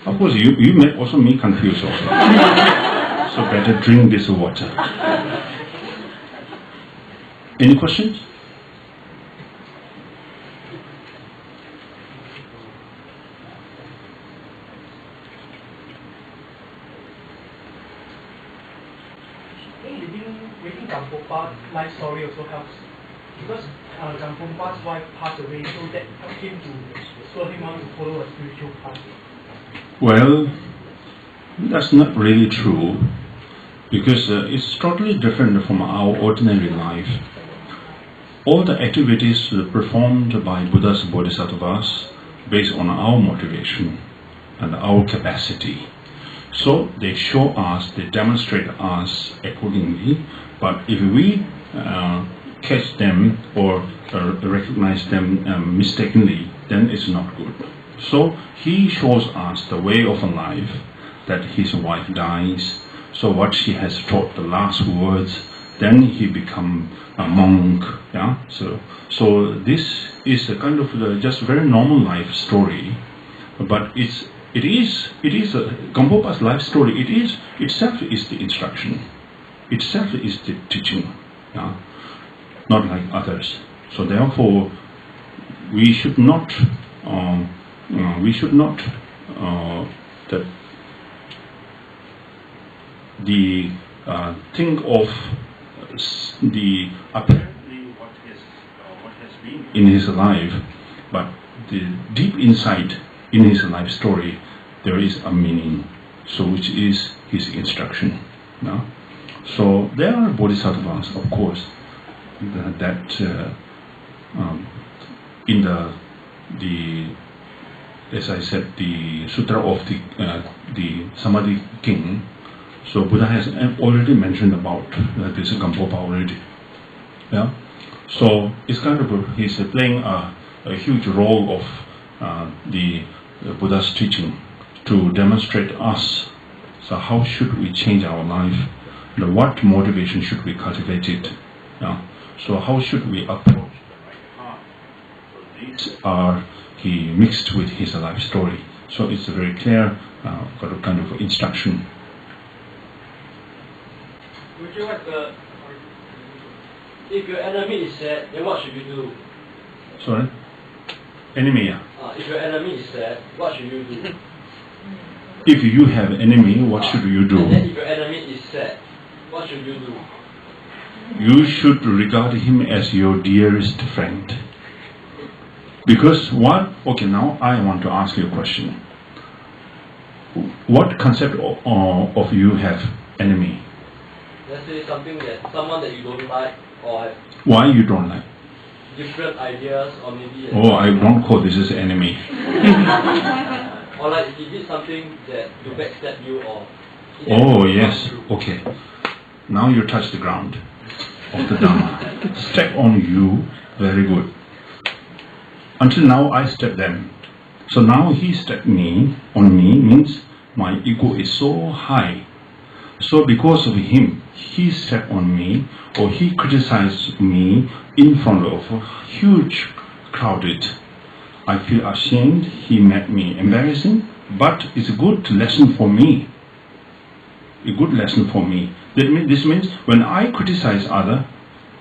Of course, you may also me confused also. So better drink this water. Any questions? Reading Gampopa's life story also helps, because Gampopa's wife passed away, so that helped him to spur him on to follow a spiritual path. Well, that's not really true, because it's totally different from our ordinary life. All the activities performed by Buddhas and Bodhisattvas based on our motivation and our capacity. So they show us, they demonstrate us accordingly, but if we catch them or recognize them mistakenly, then it's not good. So he shows us the way of life, that his wife dies, So what she has taught, the last words, then he become a monk. Yeah. So this is a kind of just very normal life story, but it is Gampopa's life story. It is itself is the instruction, itself is the teaching. Yeah. Not like others. So therefore, we should not think of the apparently what has been in his life, but the deep inside in his life story there is a meaning, so which is his instruction. No? So there are bodhisattvas, of course, that in the as I said, the Sutra of the Samadhi King. So Buddha has already mentioned about this Gampopa already. Yeah. So it's kind of he's playing a huge role of the Buddha's teaching to demonstrate us. So how should we change our life? What motivation should we cultivate it? Yeah. So how should we approach the right path? So these are he mixed with his life story. So it's a very clear kind of instruction. Would you like to, if your enemy is sad, then what should you do? Sorry? Enemy, yeah. If your enemy is sad, what should you do? If you have enemy, what should you do? And then if your enemy is sad, what should you do? You should regard him as your dearest friend. Because what? Okay, now I want to ask you a question. What concept of you have enemy? Let's say something that someone that you don't like or have Why you don't like? different ideas or maybe Oh, I don't call this as enemy. or like he did something that to backstab you or Oh yes, okay. Now you touch the ground of the Dharma. Step on you, very good. Until now I step them. So now he stepped on me means my ego is so high. So because of him, he stepped on me or he criticized me in front of a huge crowded. I feel ashamed, he made me embarrassing, but it's a good lesson for me. A good lesson for me. This means when I criticize others,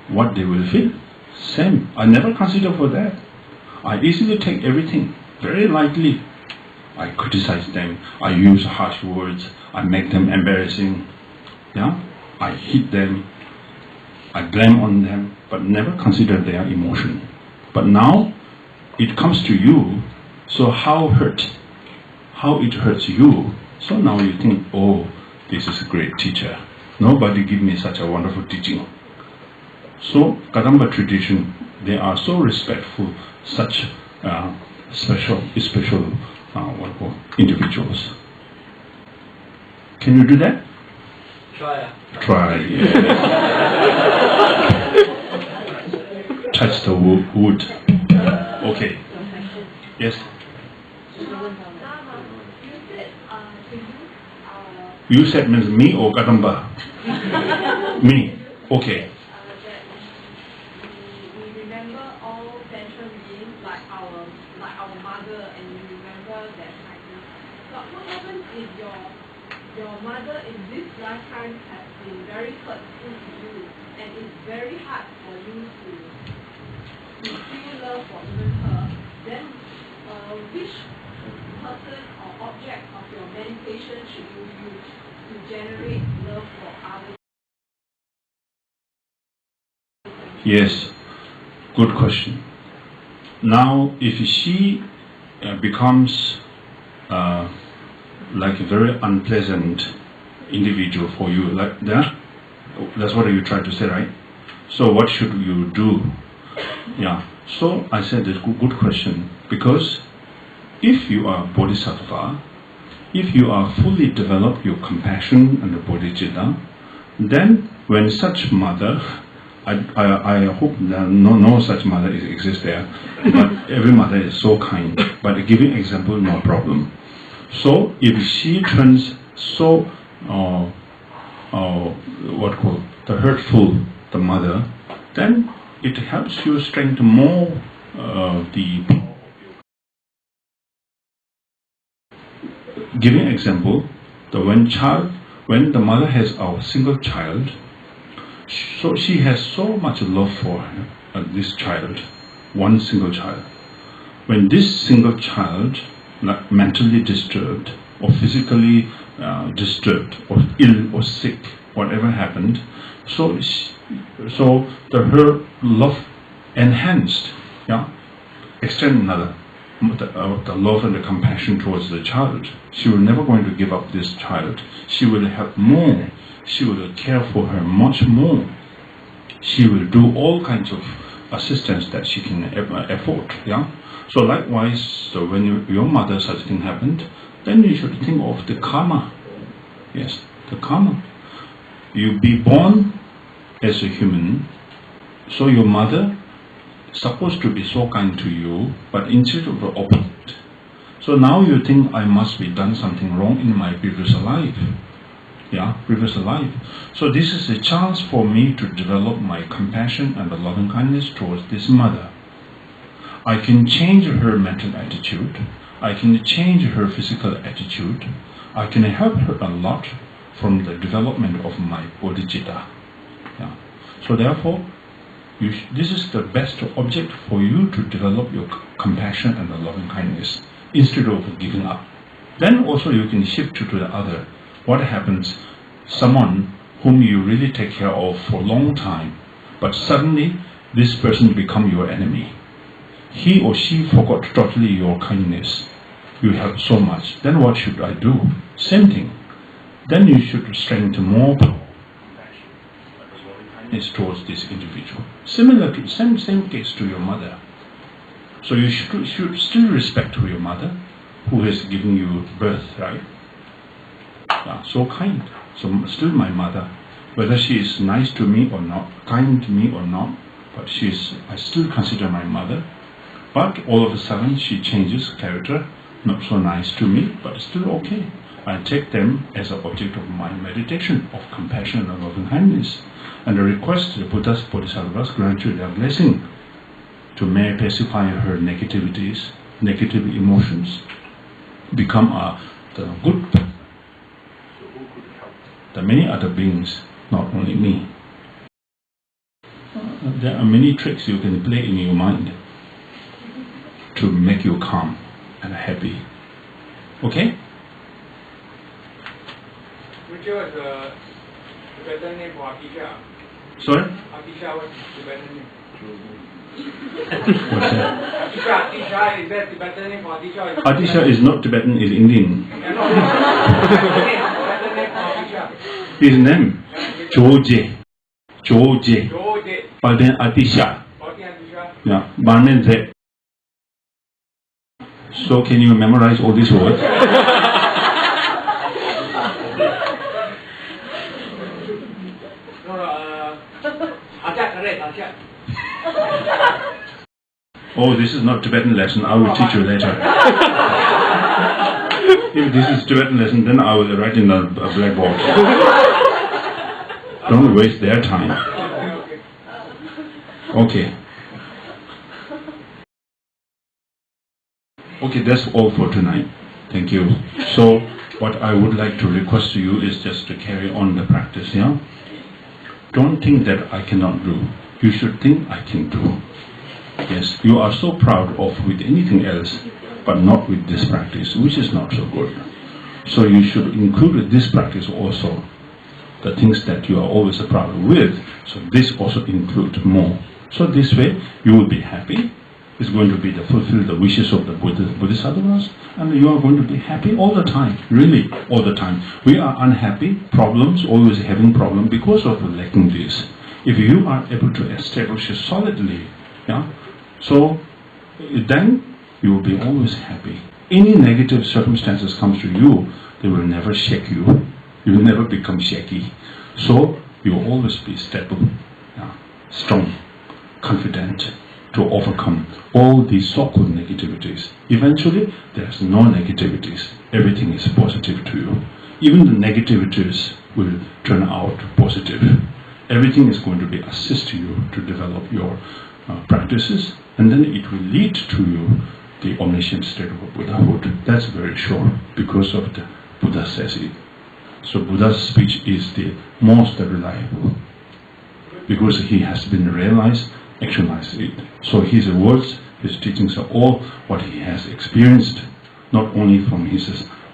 what they will feel? Same. I never consider for that. I easily take everything very lightly. I criticize them. I use harsh words. I make them embarrassing. Yeah? I hit them. I blame on them, but never consider their emotion. But now it comes to you. So how it hurts you. So now you think, oh, this is a great teacher. Nobody give me such a wonderful teaching. So Kadamba tradition, they are so respectful, such special individuals. Can you do that? try. Try. Yeah. Touch the wood. Okay. Yes. You said means me or Kadamba? Me. Okay. We remember all Benchen beings like our mother, and we remember that kindness. But what happens if your mother in this lifetime has been very hurtful to you, and it's very hard for you to feel love for even her? Then which person or object of your meditation should you use to generate love for others? Yes, good question. Now, if she becomes like a very unpleasant individual for you, like that, that's what you try to say, right? So what should you do? Yeah, so I said this good question, because if you are bodhisattva, if you are fully developed your compassion and the bodhicitta, then when such mother, I hope that no such mother exists there, but every mother is so kind. But giving example, no problem. So if she turns so the hurtful, the mother, then it helps you strengthen more the. Giving example, when the mother has a single child, so she has so much love for this child, one single child. When this single child, like mentally disturbed or physically disturbed or ill or sick, whatever happened, so her love enhanced, extend another. The love and the compassion towards the child. She will never going to give up this child. She will have more. She will care for her much more. She will do all kinds of assistance that she can afford. So likewise, so when your mother such thing happened, then you should think of the karma. Yes, the karma. You be born as a human, so your mother supposed to be so kind to you, but instead of the opposite. So now you think I must be done something wrong in my previous life. Previous life. So this is a chance for me to develop my compassion and the loving kindness towards this mother. I can change her mental attitude. I can change her physical attitude. I can help her a lot from the development of my bodhicitta. So therefore, this is the best object for you to develop your compassion and the loving kindness instead of giving up. Then also you can shift to the other. What happens? Someone whom you really take care of for a long time, but suddenly this person become your enemy. He or she forgot totally your kindness. You help so much. Then what should I do? Same thing. Then you should strengthen more power is towards this individual. Similarly, same case to your mother. So you should still respect your mother who has given you birth, right? So kind. So still my mother. Whether she is nice to me or not, kind to me or not, but I still consider my mother. But all of a sudden she changes character, not so nice to me, but still okay. I take them as an object of my meditation, of compassion and loving kindness. And I request the Buddhas, Bodhisattvas grant you their blessing to may pacify her negativities, negative emotions, become the good person, so who could help the many other beings, not only me. There are many tricks you can play in your mind to make you calm and happy. Okay? Which was the Tibetan name for Atisha? Sorry? Atisha was Tibetan name. What's that? Atisha, is that Tibetan name for Atisha? Atisha is not Tibetan, it's Indian. Tibetan name for Atisha. His name? Choje. Choje. But then Atisha. Yeah, Barnen Z. So can you memorize all these words? Oh, this is not Tibetan lesson. I will teach you later. If this is Tibetan lesson, then I will write in a blackboard. Don't waste their time. Okay. Okay, that's all for tonight. Thank you. So, what I would like to request to you is just to carry on the practice, Don't think that I cannot do. You should think I can do. Yes, you are so proud of with anything else, but not with this practice, which is not so good. So you should include with this practice also the things that you are always proud with. So this also includes more. So this way you will be happy. It's going to be to fulfill the wishes of the Bodhisattvas, and you are going to be happy all the time, really, all the time. We are unhappy, problems, always having problems because of lacking this. If you are able to establish it solidly, so then you will be always happy. Any negative circumstances comes to you, they will never shake you. You will never become shaky. So you will always be stable, strong, confident to overcome all these so-called negativities. Eventually, there's no negativities. Everything is positive to you. Even the negativities will turn out positive. Everything is going to be assist you to develop your practices, and then it will lead to you the omniscient state of Buddhahood. That's very sure because of the Buddha says it. So Buddha's speech is the most reliable because he has been realized, actualized it. So his words, his teachings are all what he has experienced, not only from his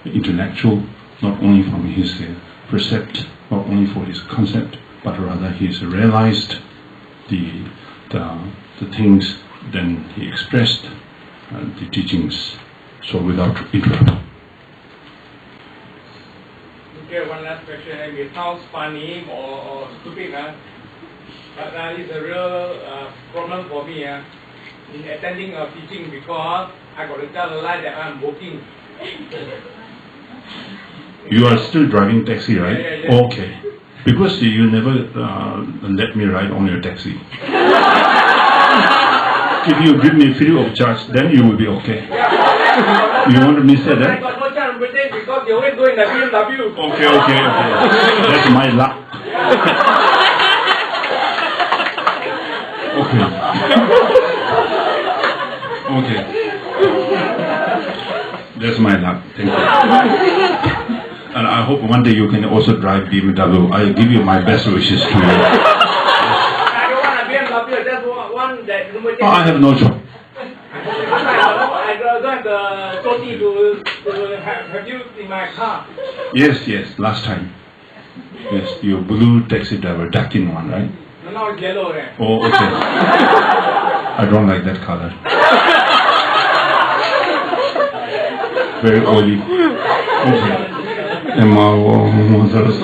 intellectual, not only from his percept, not only for his concept, but rather he's realized the things, then he expressed the teachings, so without interrupt. Okay, one last question. It sounds funny or stupid, but it's a real problem for me in attending a teaching because I got to tell a lie that I'm working. You are still driving taxi, right? Yeah. Okay. Because you never let me ride on your taxi. If you give me free of charge, then you will be okay. You want me to say I that? got no chance with it because you always go in the BMW. Okay. That's my luck. Okay. That's my luck. Thank you. And I hope one day you can also drive BMW. I'll give you my best wishes to you. I don't want a BMW, just one that... Oh, I have no choice. I don't have the authority to have you in my car. Yes, last time. Yes, your blue taxi driver, Dakin one, right? No, now it's yellow. Oh, okay. I don't like that color. Very oily. Okay. Emma Mother's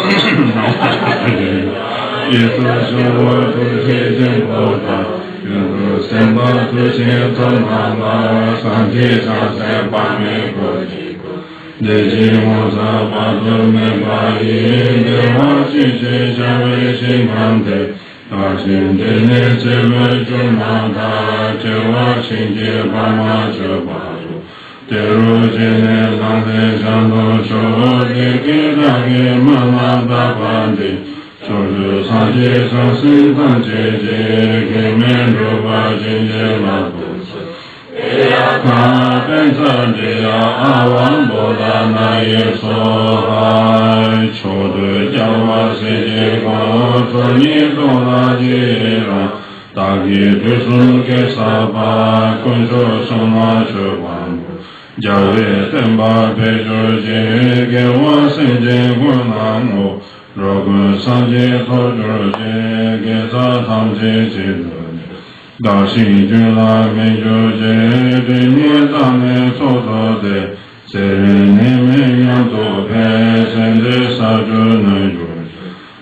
Jave Temba Pejo Je Wa Sangye Nypena Rogun Sangye Tojo Je Geza Samje Jidu Dashi Jula Mejo Je Dini Dame Soto De Serene Menyanto Pe Sende Saju Nuju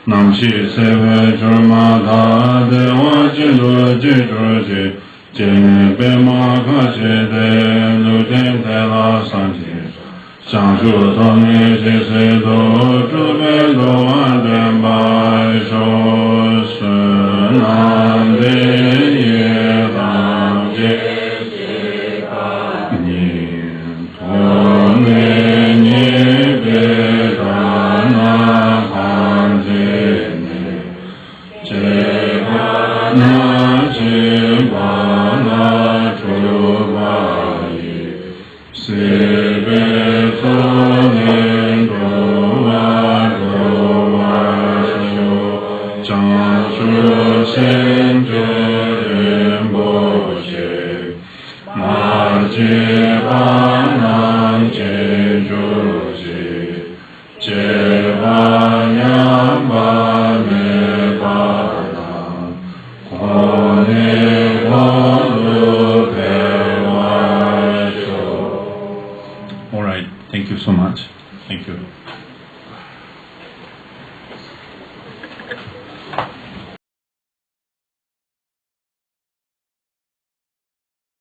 Namshi Seve Jurma Da De Wa Jidu Jidu Je Jene Pema Kache De Luten Tela Sanje Shangshu Tome Jese Do Chube Do Anden Bai Sho Sunan De Ye Tam Je Ni Tome Ni Be Dana Kan Je Ne Je Na Je Ba All right, thank you so much. Thank you.